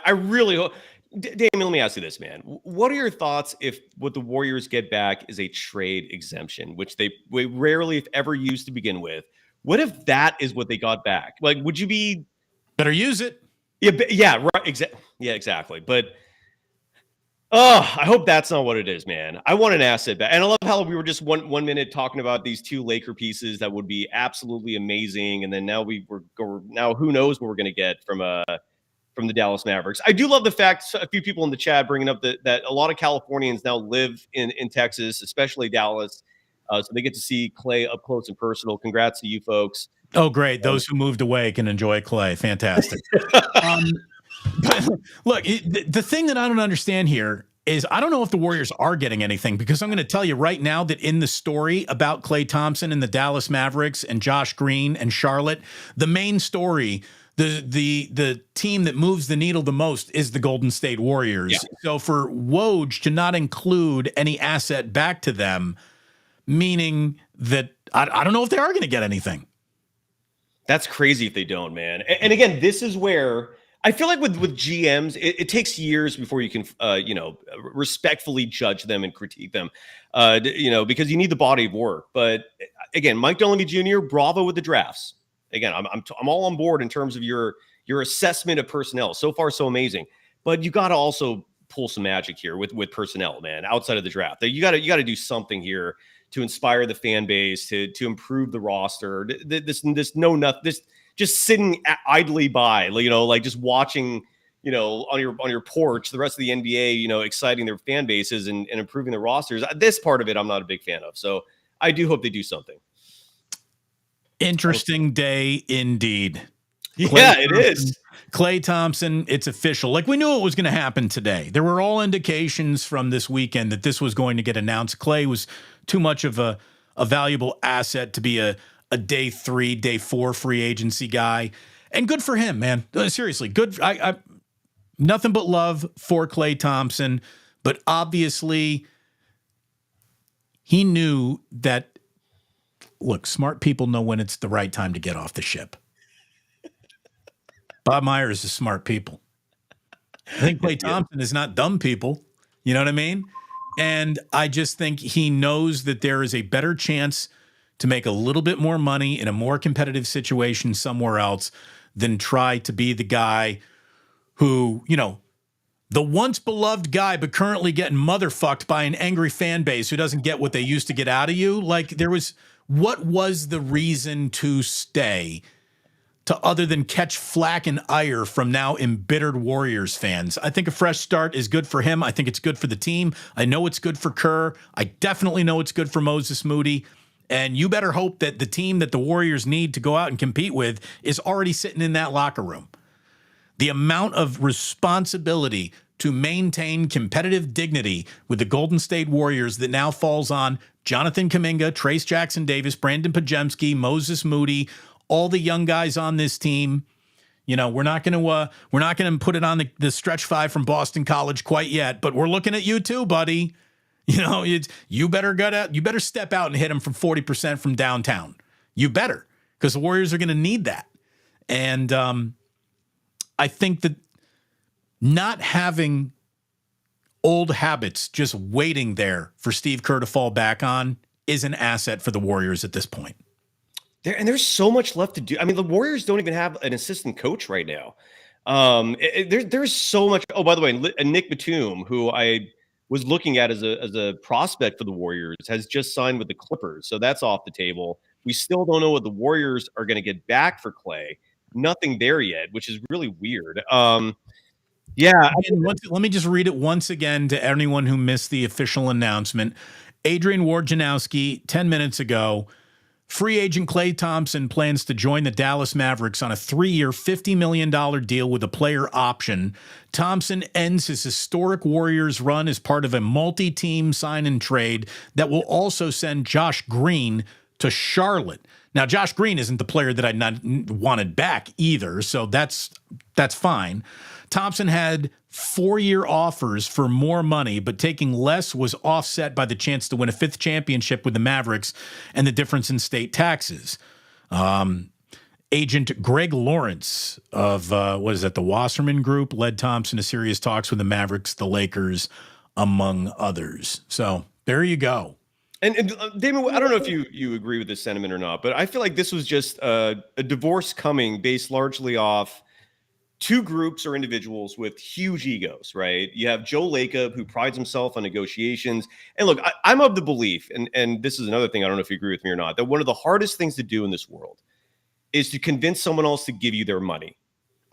I really hope. Damien, let me ask you this, man. What are your thoughts if what the Warriors get back is a trade exemption, which they rarely, if ever, used to begin with? What if that is what they got back? Like, would you be... Better use it. Yeah, right. Exactly. But, I hope that's not what it is, man. I want an asset back. And I love how we were just one minute talking about these 2 Laker pieces that would be absolutely amazing. And then now who knows what we're going to get from the Dallas Mavericks. I do love the fact a few people in the chat bringing up that a lot of Californians now live in Texas, especially Dallas. So they get to see Klay up close and personal. Congrats to you folks. Oh, great. Those who moved away can enjoy Klay. Fantastic. But look, the thing that I don't understand here is I don't know if the Warriors are getting anything, because I'm going to tell you right now that in the story about Klay Thompson and the Dallas Mavericks and Josh Green and Charlotte, the main story, the team that moves the needle the most is the Golden State Warriors. Yeah. So for Woj to not include any asset back to them, meaning that I don't know if they are going to get anything. That's crazy if they don't, man. And again, this is where I feel like with GMs, it takes years before you can, respectfully judge them and critique them, because you need the body of work. But again, Mike Dunleavy Jr., bravo with the drafts. Again, I'm all on board in terms of your assessment of personnel. So far, so amazing. But you got to also pull some magic here with personnel, man. Outside of the draft, you got to do something here to inspire the fan base, to improve the roster. This just sitting idly by, like just watching, on your porch, the rest of the NBA, exciting their fan bases and improving their rosters. This part of it, I'm not a big fan of. So I do hope they do something. Interesting day indeed. Yeah, it is. Klay Thompson, it's official. Like, we knew it was going to happen today. There were all indications from this weekend that this was going to get announced. Klay was too much of a valuable asset to be a day 3, day 4 free agency guy. And good for him, man. Seriously, good. I nothing but love for Klay Thompson. But obviously, he knew that, look, smart people know when it's the right time to get off the ship. Bob Myers is smart people. I think Klay Thompson is not dumb people. You know what I mean? And I just think he knows that there is a better chance to make a little bit more money in a more competitive situation somewhere else than try to be the guy who, The once beloved guy, but currently getting motherfucked by an angry fan base who doesn't get what they used to get out of you. Like what was the reason to stay to other than catch flack and ire from now embittered Warriors fans? I think a fresh start is good for him. I think it's good for the team. I know it's good for Kerr. I definitely know it's good for Moses Moody. And you better hope that the team that the Warriors need to go out and compete with is already sitting in that locker room. The amount of responsibility to maintain competitive dignity with the Golden State Warriors that now falls on Jonathan Kuminga, Trace Jackson Davis, Brandon Pajemski, Moses Moody, all the young guys on this team. You know, we're not going to put it on the stretch five from Boston College quite yet, but we're looking at you too, buddy. You know, you better step out and hit them from 40% from downtown. You better, because the Warriors are going to need that. And I think that not having old habits just waiting there for Steve Kerr to fall back on is an asset for the Warriors at this point. There's so much left to do. I mean, the Warriors don't even have an assistant coach right now. There's so much. Oh, by the way, Nick Batum, who I was looking at as a prospect for the Warriors, has just signed with the Clippers. So that's off the table. We still don't know what the Warriors are going to get back for Klay. Nothing there yet, which is really weird. Yeah. Let me just read it once again to anyone who missed the official announcement. Adrian Wojnarowski, 10 minutes ago, free agent Klay Thompson plans to join the Dallas Mavericks on a 3-year, $50 million deal with a player option. Thompson ends his historic Warriors run as part of a multi-team sign and trade that will also send Josh Green to Charlotte. Now, Josh Green isn't the player that I not wanted back either, so that's fine. Thompson had 4-year offers for more money, but taking less was offset by the chance to win a 5th championship with the Mavericks and the difference in state taxes. Agent Greg Lawrence of, the Wasserman Group led Thompson to serious talks with the Mavericks, the Lakers, among others. So there you go. And Damon, I don't know if you agree with this sentiment or not, but I feel like this was just a divorce coming based largely off two groups or individuals with huge egos, right? You have Joe Lacob, who prides himself on negotiations. And look, I'm of the belief, and this is another thing, I don't know if you agree with me or not, that one of the hardest things to do in this world is to convince someone else to give you their money.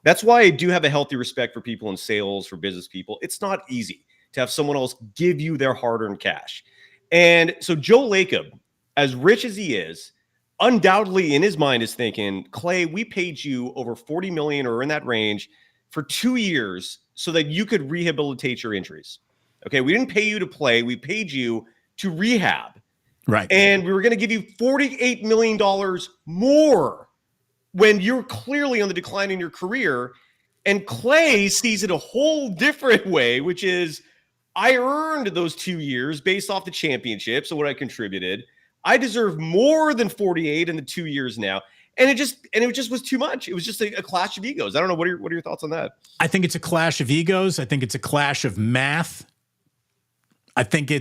That's why I do have a healthy respect for people in sales, for business people. It's not easy to have someone else give you their hard-earned cash. And so Joe Lacob, as rich as he is, undoubtedly in his mind is thinking, Klay, we paid you over $40 million or in that range for 2 years so that you could rehabilitate your injuries. Okay, we didn't pay you to play. We paid you to rehab. Right. And we were going to give you $48 million more when you're clearly on the decline in your career. And Klay sees it a whole different way, which is, I earned those 2 years based off the championship, so what I contributed. I deserve more than 48 in the 2 years now. And it just was too much. It was just a clash of egos. I don't know. What are your thoughts on that? I think it's a clash of egos. I think it's a clash of math. I think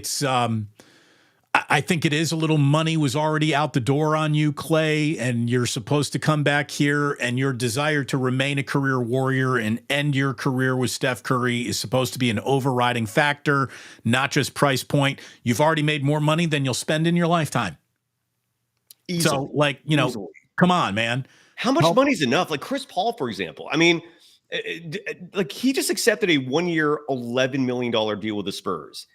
I think it is a little money was already out the door on you, Klay, and you're supposed to come back here, and your desire to remain a career Warrior and end your career with Steph Curry is supposed to be an overriding factor, not just price point. You've already made more money than you'll spend in your lifetime. Easily. So, Easily. Come on, man. How much money is enough? Like Chris Paul, for example. I mean, he just accepted a 1-year, $11 million deal with the Spurs.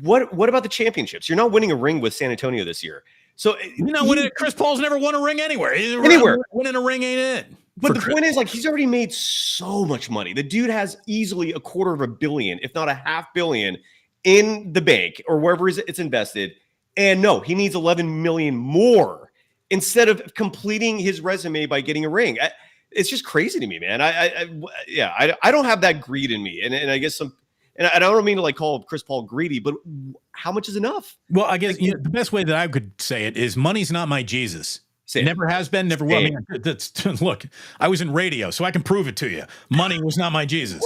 What about the championships? You're not winning a ring with San Antonio this year. So Chris Paul's never won a ring anywhere. Winning a ring ain't it. But the point is, he's already made so much money. The dude has easily $250 million, if not $500 million, in the bank or wherever it's invested. And no, he needs $11 million more instead of completing his resume by getting a ring. It's just crazy to me, man. I don't have that greed in me, and I guess some. And I don't mean to call Chris Paul greedy, but how much is enough? Well, I guess the best way that I could say it is money's not my Jesus. Never has been, never will. I mean, look, I was in radio, so I can prove it to you. Money was not my Jesus.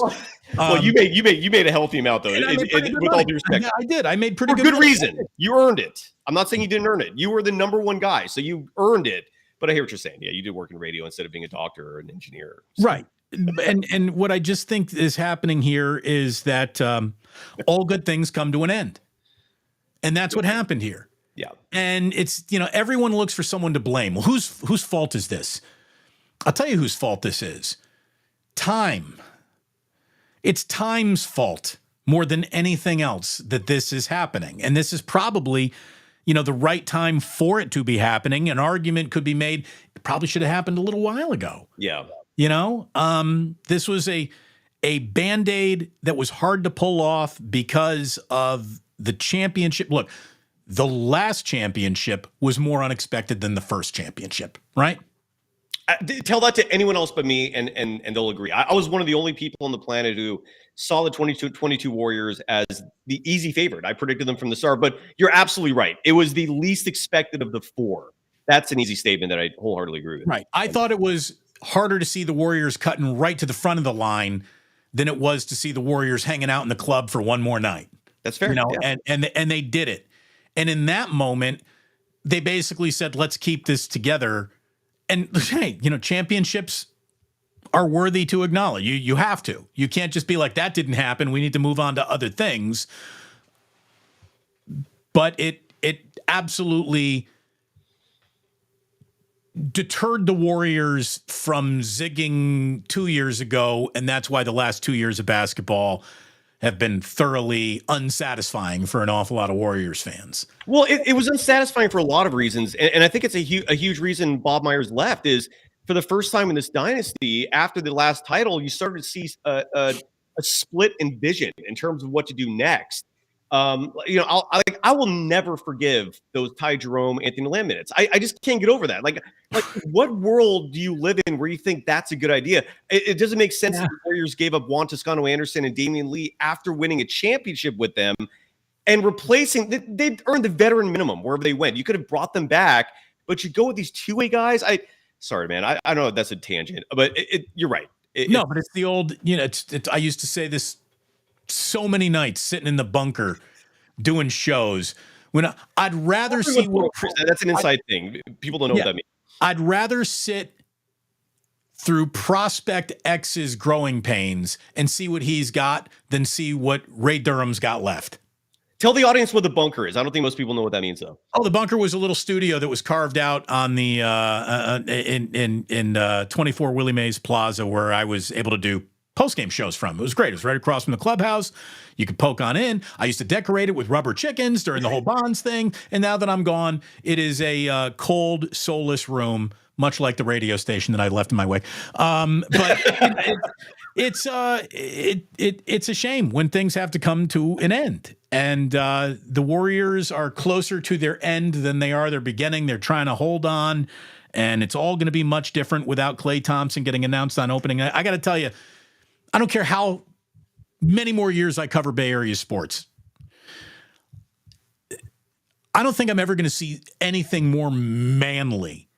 Well, you made a healthy amount though. With all due respect, I did. I made pretty good reason. You earned it. I'm not saying you didn't earn it. You were the number one guy, so you earned it. But I hear what you're saying. Yeah, you did work in radio instead of being a doctor or an engineer. So. Right. and what I just think is happening here is that all good things come to an end. And that's what happened here. Yeah. And it's, everyone looks for someone to blame. Well, whose fault is this? I'll tell you whose fault this is. Time. It's time's fault more than anything else that this is happening. And this is probably, the right time for it to be happening. An argument could be made, it probably should have happened a little while ago. Yeah. This was a Band-Aid that was hard to pull off because of the championship. Look, the last championship was more unexpected than the first championship, right? Tell that to anyone else but me, and they'll agree. I was one of the only people on the planet who saw the 22 Warriors as the easy favorite. I predicted them from the start, but you're absolutely right. It was the least expected of the four. That's an easy statement that I wholeheartedly agree with. Right. I thought it was harder to see the Warriors cutting right to the front of the line than it was to see the Warriors hanging out in the club for one more night. That's fair. Yeah. And they did it. And in that moment, they basically said, let's keep this together. And hey, championships are worthy to acknowledge. You have to. You can't just be like, that didn't happen, we need to move on to other things. But it absolutely deterred the Warriors from zigging 2 years ago, and that's why the last 2 years of basketball have been thoroughly unsatisfying for an awful lot of Warriors fans. Well, it was unsatisfying for a lot of reasons, and I think it's a huge reason Bob Myers left is for the first time in this dynasty, after the last title, you started to see a split in vision in terms of what to do next. I will never forgive those Ty Jerome, Anthony Lamb minutes. I just can't get over that. Like what world do you live in where you think that's a good idea? It doesn't make sense that the Warriors gave up Juan Toscano-Anderson and Damian Lee after winning a championship with them and replacing. They earned the veteran minimum wherever they went. You could have brought them back, but you go with these two-way guys. Sorry, man. I know that's a tangent, but you're right. But it's the old. I used to say this so many nights sitting in the bunker doing shows when I'd rather see what that's an inside thing. People don't know what that means. I'd rather sit through Prospect X's growing pains and see what he's got than see what Ray Durham's got left. Tell the audience what the bunker is. I don't think most people know what that means, though. Oh, the bunker was a little studio that was carved out on the in 24 Willie Mays Plaza, where I was able to do post-game shows from. It was great. It was right across from the clubhouse. You could poke on in. I used to decorate it with rubber chickens during the whole Bonds thing. And now that I'm gone, it is a cold, soulless room, much like the radio station that I left in my wake. But it's a shame when things have to come to an end. And the Warriors are closer to their end than they are their beginning. They're trying to hold on. And it's all going to be much different without Klay Thompson getting announced on opening night. I got to tell you, I don't care how many more years I cover Bay Area sports. I don't think I'm ever going to see anything more manly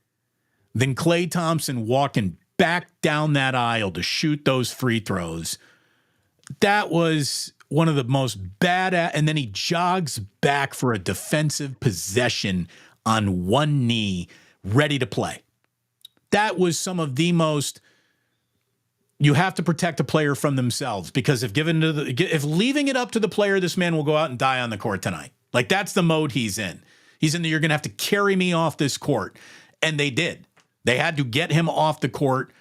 than Klay Thompson walking back down that aisle to shoot those free throws. That was one of the most badass. And then he jogs back for a defensive possession on one knee, ready to play. That was some of the most. You have to protect a player from themselves, because if leaving it up to the player, this man will go out and die on the court tonight. Like, that's the mode he's in. He's in the, you're going to have to carry me off this court. And they did. They had to get him off the court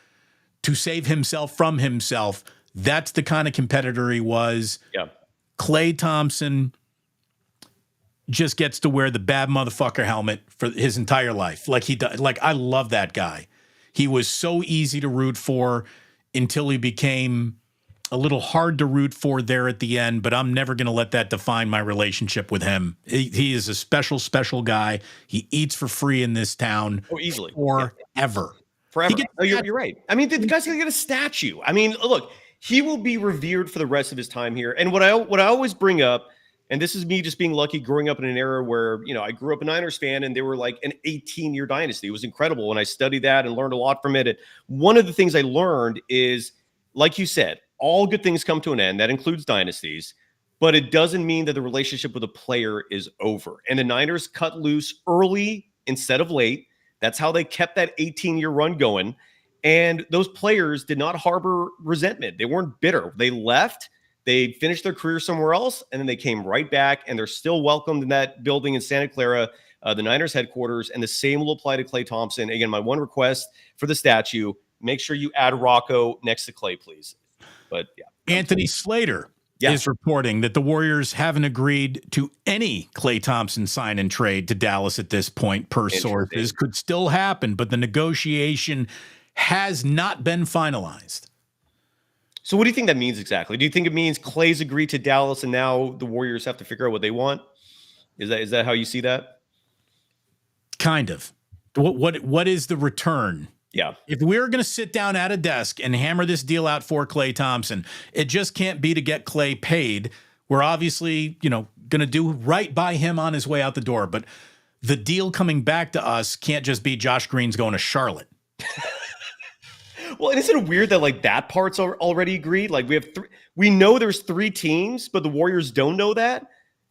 to save himself from himself. That's the kind of competitor he was. Yeah. Klay Thompson just gets to wear the bad motherfucker helmet for his entire life. Like he does. Like, I love that guy. He was so easy to root for until he became a little hard to root for there at the end, but I'm never going to let that define my relationship with him. He is a special, special guy. He eats for free in this town. Oh, easily. Forever. Forever. You're right. I mean, the guy's going to get a statue. I mean, look, he will be revered for the rest of his time here. And what I always bring up, and this is me just being lucky growing up in an era where, I grew up a Niners fan and they were like an 18-year dynasty. It was incredible. And I studied that and learned a lot from it. And one of the things I learned is, like you said, all good things come to an end. That includes dynasties. But it doesn't mean that the relationship with a player is over. And the Niners cut loose early instead of late. That's how they kept that 18-year run going. And those players did not harbor resentment. They weren't bitter. They left, they finished their career somewhere else, and then they came right back, and they're still welcomed in that building in Santa Clara, the Niners headquarters, and the same will apply to Klay Thompson. Again, my one request for the statue, make sure you add Rocco next to Klay, please. But yeah. Anthony Slater is reporting that the Warriors haven't agreed to any Klay Thompson sign and trade to Dallas at this point, per sources. Could still happen, but the negotiation has not been finalized. So what do you think that means exactly? Do you think it means Klay's agreed to Dallas and now the Warriors have to figure out what they want? Is that how you see that? Kind of. What is the return? Yeah. If we're going to sit down at a desk and hammer this deal out for Klay Thompson, it just can't be to get Klay paid. We're obviously, going to do right by him on his way out the door. But the deal coming back to us can't just be Josh Green's going to Charlotte. Well, and isn't it weird that like that part's already agreed? Like we know there's 3 teams, but the Warriors don't know that.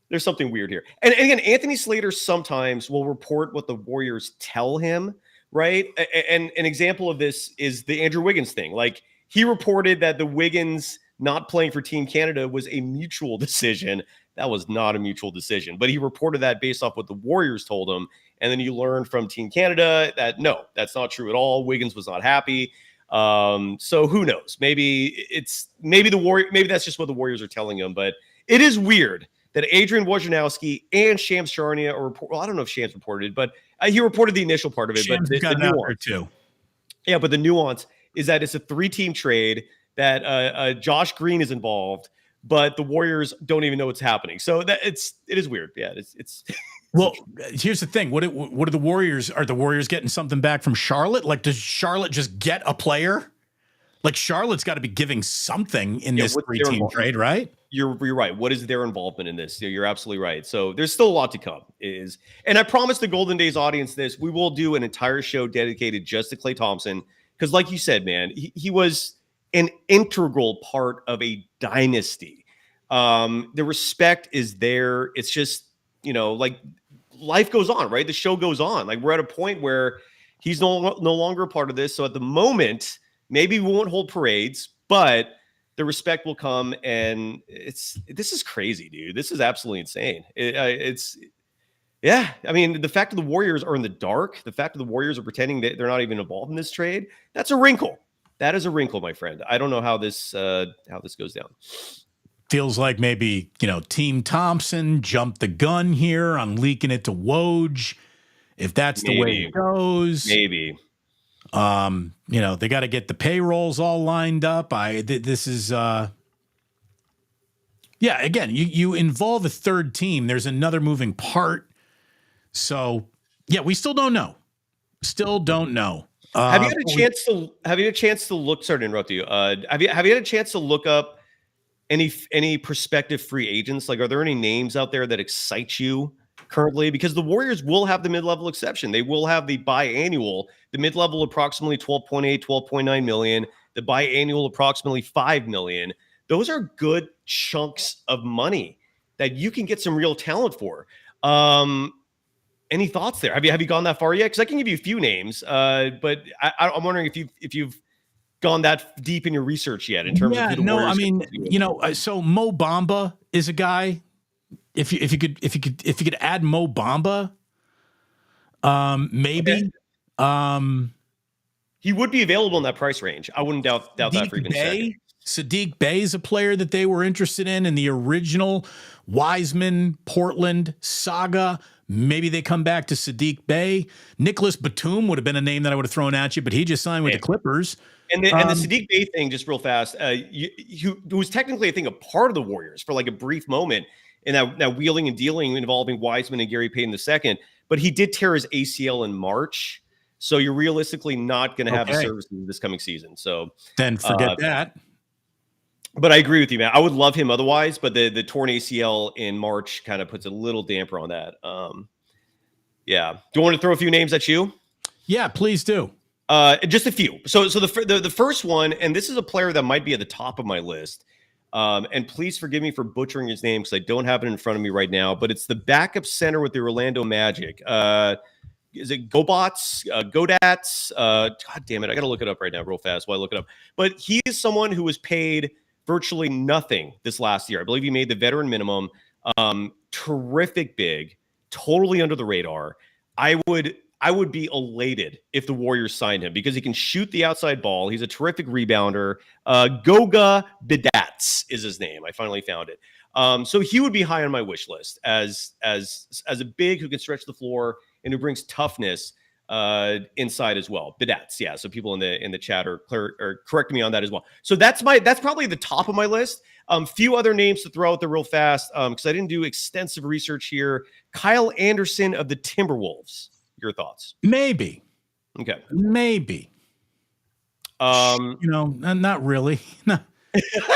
There's something weird here. And again, Anthony Slater sometimes will report what the Warriors tell him, right? And an example of this is the Andrew Wiggins thing. Like he reported that the Wiggins not playing for Team Canada was a mutual decision. That was not a mutual decision, but he reported that based off what the Warriors told him. And then you learn from Team Canada that no, that's not true at all. Wiggins was not happy. So who knows? Maybe that's just what the Warriors are telling him. But it is weird that Adrian Wojnarowski and Shams Charania I don't know if Shams reported it, but he reported the initial part of it. Shams but got the out there too. Yeah, but the nuance is that it's a 3-team trade that Josh Green is involved, but the Warriors don't even know what's happening. So that it is weird. Yeah, it's well, here's the thing. What are the Warriors? Are the Warriors getting something back from Charlotte? Like, does Charlotte just get a player? Like, Charlotte's got to be giving something in this 3-team trade, right? You're right. What is their involvement in this? You're absolutely right. So there's still a lot to come. And I promised the Golden Days audience this. We will do an entire show dedicated just to Klay Thompson because, like you said, man, he was an integral part of a dynasty. The respect is there. It's just, like life goes on, right? The show goes on. Like we're at a point where he's no longer a part of this. So at the moment, maybe we won't hold parades, but the respect will come. And this is crazy, dude. This is absolutely insane. I mean, the fact that the Warriors are in the dark, the fact that the Warriors are pretending that they're not even involved in this trade, that's a wrinkle. That is a wrinkle, my friend. I don't know how this goes down. Feels like maybe, Team Thompson jumped the gun here on leaking it to Woj. If that's the way it goes. Maybe. They got to get the payrolls all lined up. This is, again, you involve a third team. There's another moving part. So, we still don't know. Have you had a chance to look? Sorry to interrupt you. Have you had a chance to look up any prospective free agents? Like, are there any names out there that excite you currently? Because the Warriors will have the mid-level exception. They will have the biannual, the mid-level approximately 12.8, 12.9 million, the biannual approximately 5 million. Those are good chunks of money that you can get some real talent for. Any thoughts there? Have you gone that far yet? Because I can give you a few names, but I'm wondering if you've gone that deep in your research yet in terms of who the Warriors so Mo Bamba is a guy. If you could add Mo Bamba, maybe. Okay. He would be available in that price range. I wouldn't doubt that for even a second. Saddiq Bey is a player that they were interested in the original Wiseman Portland saga. Maybe they come back to Saddiq Bey. Nicholas Batum would have been a name that I would have thrown at you, but he just signed with the Clippers. And the Saddiq Bey thing, just real fast, he was technically, I think, a part of the Warriors for like a brief moment in that wheeling and dealing involving Wiseman and Gary Payton II. But he did tear his ACL in March. So you're realistically not going to have a service this coming season. So then forget that. But I agree with you, man. I would love him otherwise, but the torn ACL in March kind of puts a little damper on that. Do you want to throw a few names at you? Yeah, please do. Just a few. So the first one, and this is a player that might be at the top of my list. And please forgive me for butchering his name because I don't have it in front of me right now, but it's the backup center with the Orlando Magic. is it Gobots, Godats? God damn it, I got to look it up right now, real fast while I look it up. But he is someone who was paid virtually nothing this last year. I believe he made the veteran minimum. Terrific big, totally under the radar. I would be elated if the Warriors signed him because he can shoot the outside ball. He's a terrific rebounder. Goga Bidats is his name. I finally found it. So he would be high on my wish list as a big who can stretch the floor and who brings toughness inside as well. Bidats, yeah. So people in the chat are correcting me on that as well. So that's probably the top of my list. Few other names to throw out there real fast because I didn't do extensive research here. Kyle Anderson of the Timberwolves. Your thoughts? Maybe. Okay. Maybe. Not really. No.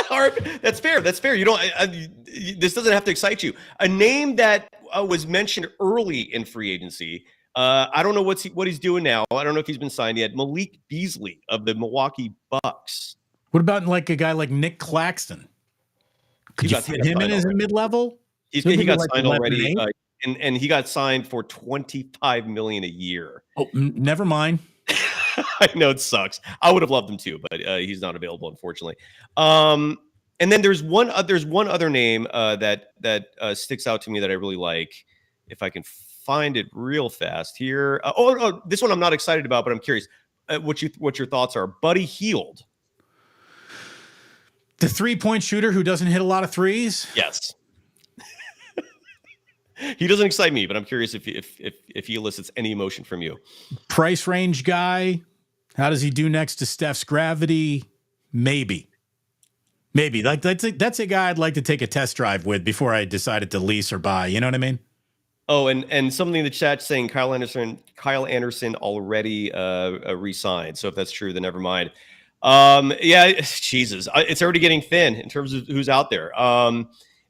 All right, that's fair. That's fair. You don't. This doesn't have to excite you. A name that was mentioned early in free agency. I don't know what he's doing now. I don't know if he's been signed yet. Malik Beasley of the Milwaukee Bucks. What about like a guy like Nick Claxton? Could you fit him in as a mid-level? He got signed already, and he got signed for $25 million a year. Oh, never mind. I know it sucks. I would have loved him too, but he's not available, unfortunately. And then there's one other name that sticks out to me that I really like. If I can find it real fast here. This one I'm not excited about, but I'm curious what your thoughts are. Buddy Hield. The 3-point shooter who doesn't hit a lot of threes? Yes. He doesn't excite me, but I'm curious if he elicits any emotion from you. Price range guy. How does he do next to Steph's gravity? Maybe. Like that's a guy I'd like to take a test drive with before I decided to lease or buy. You know what I mean? Oh, and something in the chat saying Kyle Anderson already re-signed. So if that's true, then never mind. Yeah, Jesus, it's already getting thin in terms of who's out there.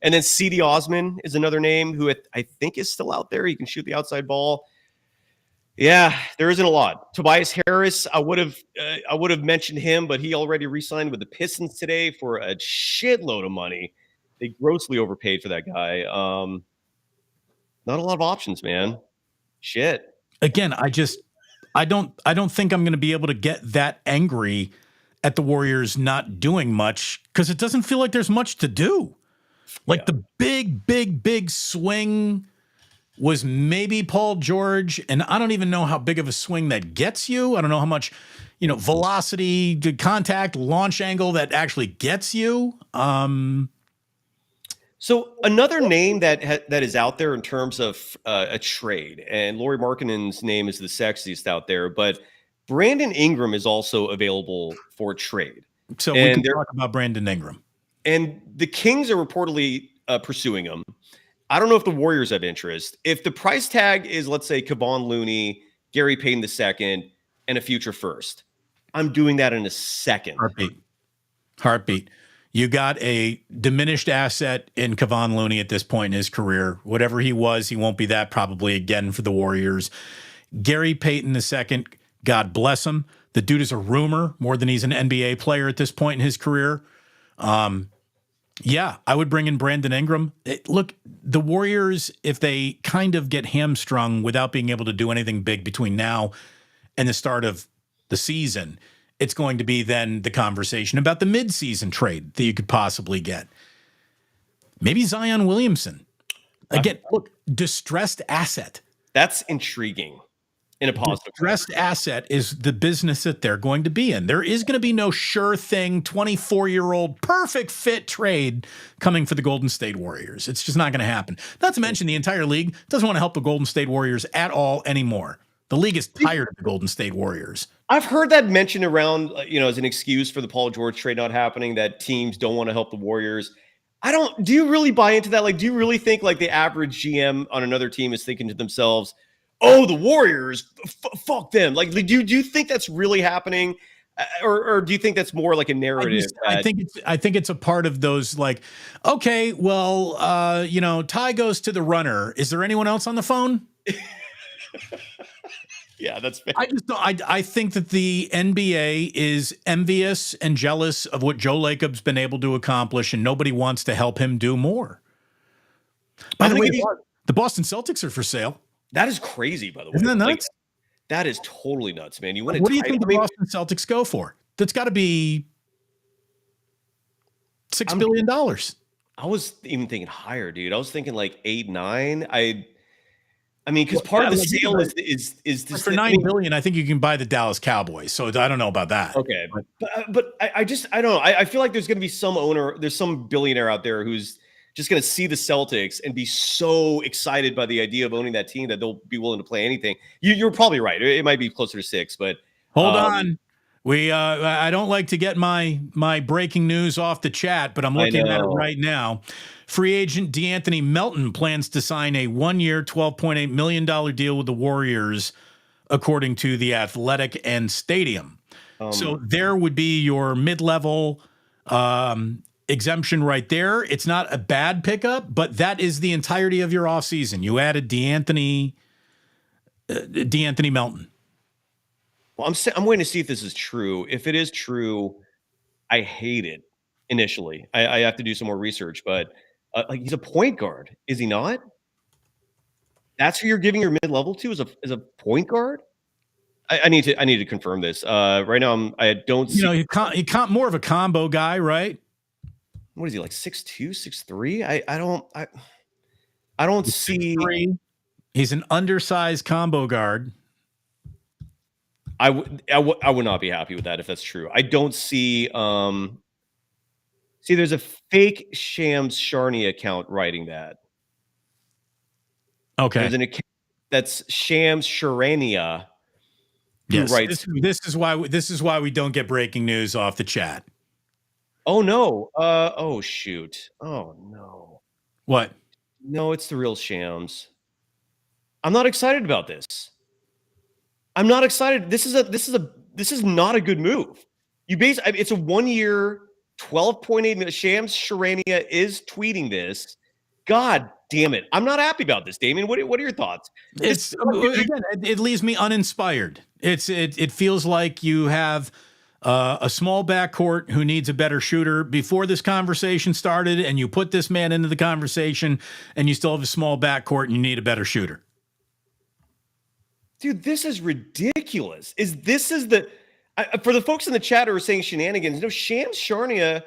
And then C.D. Osman is another name who I think is still out there. He can shoot the outside ball. Yeah, there isn't a lot. Tobias Harris, I would have mentioned him, but he already re-signed with the Pistons today for a shitload of money. They grossly overpaid for that guy. Not a lot of options, man. Shit. Again, I don't think I'm going to be able to get that angry at the Warriors not doing much because it doesn't feel like there's much to do. Like the big swing was maybe Paul George, and I don't even know how big of a swing that gets you. I don't know how much, velocity, contact, launch angle that actually gets you. So another name that is out there in terms of a trade, and Lauri Markkanen's name is the sexiest out there, but Brandon Ingram is also available for trade. So we can talk about Brandon Ingram. And the Kings are reportedly pursuing him. I don't know if the Warriors have interest. If the price tag is, let's say, Kevon Looney, Gary Payton II, and a future first, I'm doing that in a second. Heartbeat. You got a diminished asset in Kevon Looney at this point in his career. Whatever he was, he won't be that probably again for the Warriors. Gary Payton II, God bless him. The dude is a rumor more than he's an NBA player at this point in his career. Yeah, I would bring in Brandon Ingram. Look, the Warriors, if they kind of get hamstrung without being able to do anything big between now and the start of the season, it's going to be then the conversation about the midseason trade that you could possibly get. Maybe Zion Williamson. Again, look, distressed asset. That's intriguing. In a positive distressed asset is the business that they're going to be in. There is going to be no sure thing 24-year-old perfect fit trade coming for the Golden State Warriors. It's just not going to happen. Not to mention the entire league doesn't want to help the Golden State Warriors at all anymore. The league is tired of the Golden State Warriors. I've heard that mentioned around, as an excuse for the Paul George trade not happening, that teams don't want to help the Warriors. Do you really buy into that? Like, do you really think like the average GM on another team is thinking to themselves, oh, the Warriors, fuck them. Like, do you think that's really happening? Or do you think that's more like a narrative? I think it's a part of those like, okay, well, Ty goes to the runner. Is there anyone else on the phone? Yeah, that's fair. I think that the NBA is envious and jealous of what Joe Lacob's been able to accomplish, and nobody wants to help him do more. By the way, the Boston Celtics are for sale. That is crazy, by the way. Isn't that nuts? That is totally nuts, man. You win What do you think the Boston Celtics go for? That's got to be $6 billion. I was even thinking higher, dude. I was thinking like 8, 9. I mean, because part of the sale is this for $9 billion. I think you can buy the Dallas Cowboys. So I don't know about that. Okay, but I don't know. I feel like there's going to be some owner, there's some billionaire out there who's just going to see the Celtics and be so excited by the idea of owning that team that they'll be willing to play anything. You're probably right. It might be closer to 6, but hold on. I don't like to get my breaking news off the chat, but I'm looking at it right now. Free agent De'Anthony Melton plans to sign a 1-year, $12.8 million deal with the Warriors, according to The Athletic and Stadium. So there would be your mid-level exemption right there. It's not a bad pickup, but that is the entirety of your offseason. You added De'Anthony Melton. Well, I'm waiting to see if this is true. If it is true, I hate it initially. I have to do some more research, but like he's a point guard, is he not? That's who you're giving your mid-level to as a point guard? I need to confirm this. Right now I don't see. You know, more of a combo guy, right? What is he, like 6'2", 6'3"? I don't see. 6'3". He's an undersized combo guard. I would not be happy with that if that's true. I don't see. There's a fake Shams Charania account writing that. Okay. There's an account that's Shams Charania. Yes. This is why we don't get breaking news off the chat. Oh no. Oh shoot. Oh no. What? No, it's the real Shams. I'm not excited about this. I'm not excited. This is not a good move. It's a 1-year, $12.8 million. Shams Charania is tweeting this. God damn it. I'm not happy about this, Damien. What are your thoughts? It leaves me uninspired. It feels like you have a small backcourt who needs a better shooter before this conversation started, and you put this man into the conversation, and you still have a small backcourt and you need a better shooter. Dude, this is ridiculous. For the folks in the chat who are saying shenanigans, no, Shams Charania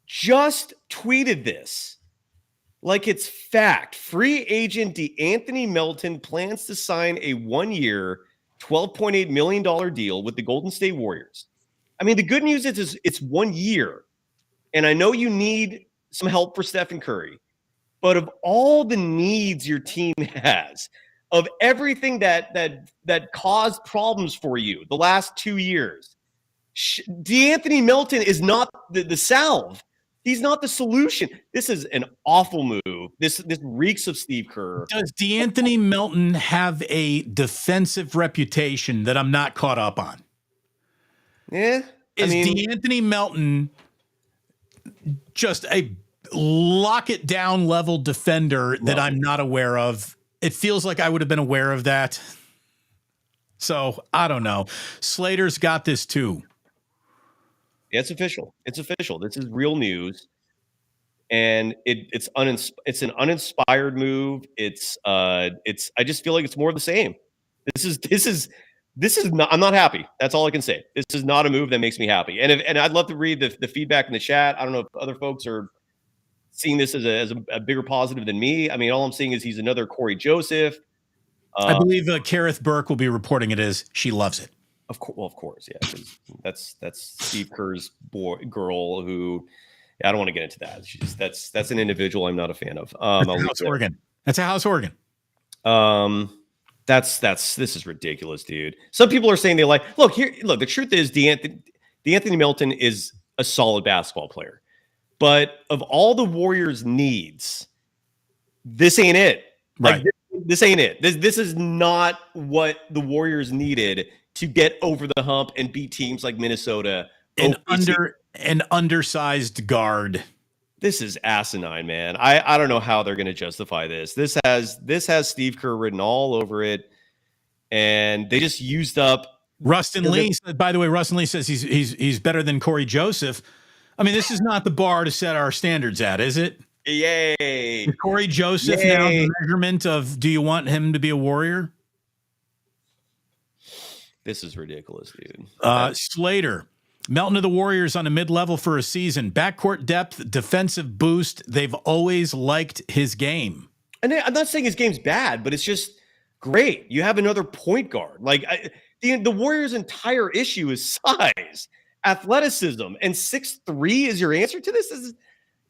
just tweeted this like it's fact. Free agent De'Anthony Melton plans to sign a 1-year, $12.8 million deal with the Golden State Warriors. I mean, the good news is it's 1 year, and I know you need some help for Stephen Curry, but of all the needs your team has, of everything that caused problems for you the last 2 years, De'Anthony Melton is not the salve. He's not the solution. This is an awful move. This reeks of Steve Kerr. Does De'Anthony Melton have a defensive reputation that I'm not caught up on? Yeah. De'Anthony Melton just a lock it down level defender that I'm not aware of? It feels like I would have been aware of that. So I don't know. Slater's got this too. Yeah, it's official. It's official. This is real news. And it's an uninspired move. I just feel like it's more of the same. This is not, I'm not happy. That's all I can say. This is not a move that makes me happy. And I'd love to read the feedback in the chat. I don't know if other folks are seeing this as a bigger positive than me. I mean, all I'm seeing is he's another Corey Joseph. I believe Kareth Burke will be reporting it as she loves it. Of course, yeah. That's Steve Kerr's girl who. I don't want to get into that. That's an individual I'm not a fan of. House organ. That's a house organ. This is ridiculous, dude. Some people are saying they like. Look. The truth is, De'Anthony Melton is a solid basketball player, but of all the Warriors' needs, this ain't it. Right. Like, this ain't it. This is not what the Warriors needed to get over the hump and beat teams like Minnesota. An undersized guard. This is asinine, man. I don't know how they're going to justify this. This has Steve Kerr written all over it, and they just used up. Rustin Lee, by the way, Rustin Lee says he's better than Corey Joseph. I mean, this is not the bar to set our standards at, is it? Yay! Is Corey Joseph now the measurement of do you want him to be a Warrior? This is ridiculous, dude. Slater. Melton of the Warriors on a mid-level for a season. Backcourt depth, defensive boost. They've always liked his game. And I'm not saying his game's bad, but it's just great. You have another point guard. Like the Warriors' entire issue is size, athleticism, and 6'3" is your answer to this.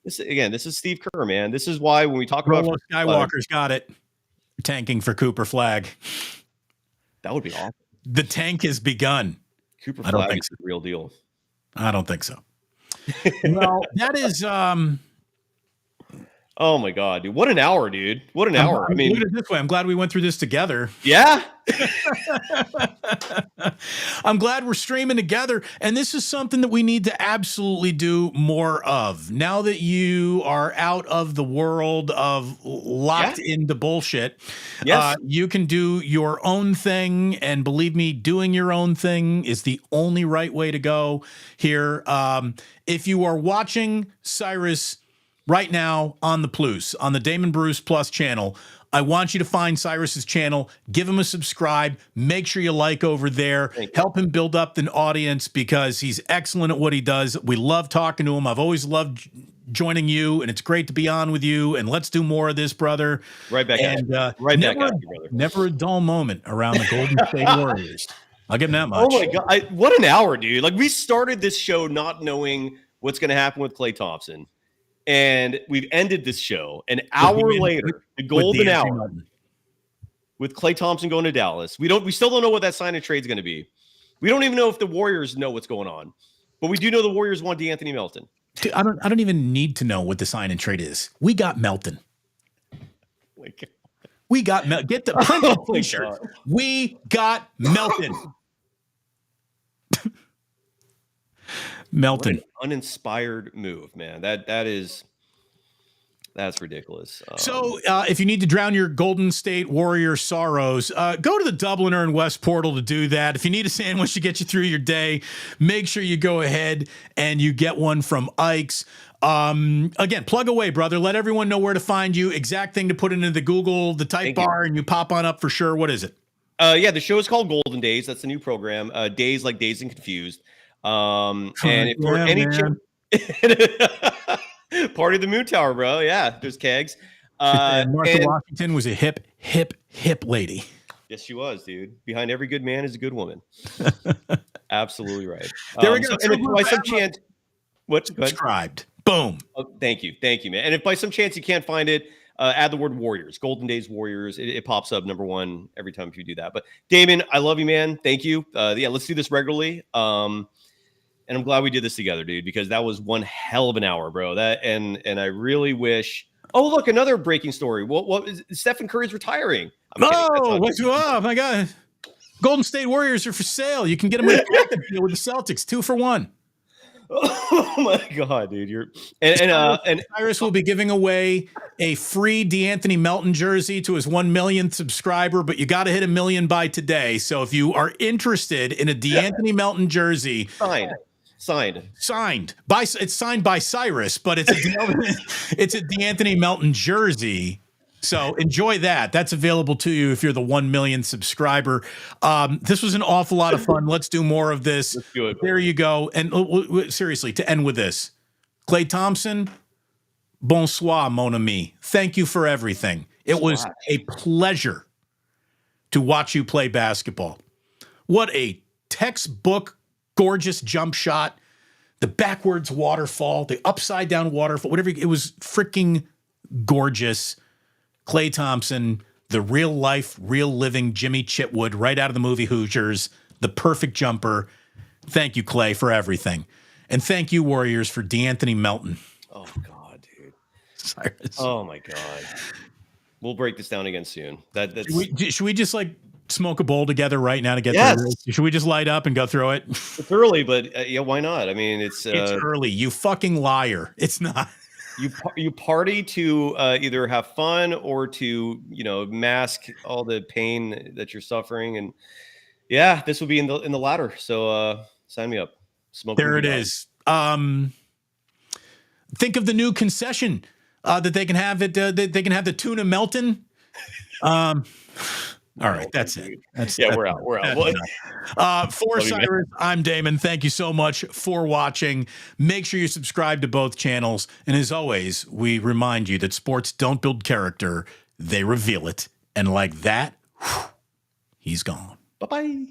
This is Steve Kerr, man. This is why when we talk about Skywalker's got it. Tanking for Cooper Flag. That would be awesome. The tank has begun. Cooper Flag is the real deal. I don't think so. Well, that is oh my God, dude. What an hour, dude. What an hour. I mean, look at it this way. I'm glad we went through this together. Yeah. I'm glad we're streaming together. And this is something that we need to absolutely do more of. Now that you are out of the world of locked into bullshit, you can do your own thing. And believe me, doing your own thing is the only right way to go here. If you are watching Cyrus right now on the Plus, on the Damon Bruce Plus channel, I want you to find Cyrus's channel, give him a subscribe, make sure you like over there, help him build up an audience because he's excellent at what he does. We love talking to him. I've always loved joining you, and it's great to be on with you, and let's do more of this, brother. Right back at you. Right back at you, brother. Never a dull moment around the Golden State Warriors. I'll give him that much. Oh, my God. What an hour, dude. Like, we started this show not knowing what's going to happen with Klay Thompson. And we've ended this show an hour later, the golden hour, with Klay Thompson going to Dallas. We still don't know what that sign and trade is going to be. We don't even know if the Warriors know what's going on, but we do know the Warriors want DeAnthony Melton. Dude, I don't even need to know what the sign and trade is. We got Melton. We got Melton. Get the print t-shirt. We got Melton. Melton. What an uninspired move, man. That's ridiculous. So if you need to drown your Golden State Warrior sorrows, go to the Dubliner and West portal to do that. If you need a sandwich to get you through your day, make sure you go ahead and you get one from Ike's. Again, plug away, brother. Let everyone know where to find you. Exact thing to put into the Google, the type bar, and you pop on up for sure. What is it? The show is called Golden Days. That's the new program. Days like Dazed and Confused. And if for any Party of the Moon Tower, bro. Yeah, there's kegs. Martha Washington was a hip lady. Yes, she was, dude. Behind every good man is a good woman. Absolutely right. There we go. And if by some chance, subscribed. Boom. Oh, thank you, man. And if by some chance you can't find it, add the word Warriors, Golden Days Warriors. It pops up number one every time if you do that. But Damon, I love you, man. Thank you. Let's do this regularly. And I'm glad we did this together, dude, because that was one hell of an hour, bro. And I really wish. Oh, look, another breaking story. What is Stephen Curry's retiring? Oh my God. Golden State Warriors are for sale. You can get them with a deal with the Celtics, 2 for 1. Oh my God, dude! And Cyrus will be giving away a free DeAnthony Melton jersey to his 1 millionth subscriber, but you got to hit 1 million by today. So if you are interested in a DeAnthony Melton jersey, signed by it's signed by Cyrus, but it's a DeAnthony Melton jersey. So enjoy that. That's available to you if you're the 1 millionth subscriber. This was an awful lot of fun. Let's do more of this. Let's do it. There you go. And seriously, to end with this, Klay Thompson, bonsoir, mon ami. Thank you for everything. It was a pleasure to watch you play basketball. What a textbook, gorgeous jump shot. The backwards waterfall, the upside down waterfall, whatever. It was freaking gorgeous. Klay Thompson, the real life, real living Jimmy Chitwood, right out of the movie Hoosiers, the perfect jumper. Thank you, Klay, for everything. And thank you, Warriors, for DeAnthony Melton. Oh, God, dude. Cyrus. Oh, my God. We'll break this down again soon. Should we just smoke a bowl together right now to get through this? Should we just light up and go through it? It's early, but why not? I mean, it's early. You fucking liar. It's not. You party to either have fun or to mask all the pain that you're suffering, and this will be in the latter. So sign me up. Smoke. There it is. Think of the new concession that they can have it. They can have the tuna Melton. All right, that's it. That's we're out. We're out. For Cyrus, I'm Damon. Thank you so much for watching. Make sure you subscribe to both channels. And as always, we remind you that sports don't build character, they reveal it. And like that, he's gone. Bye-bye.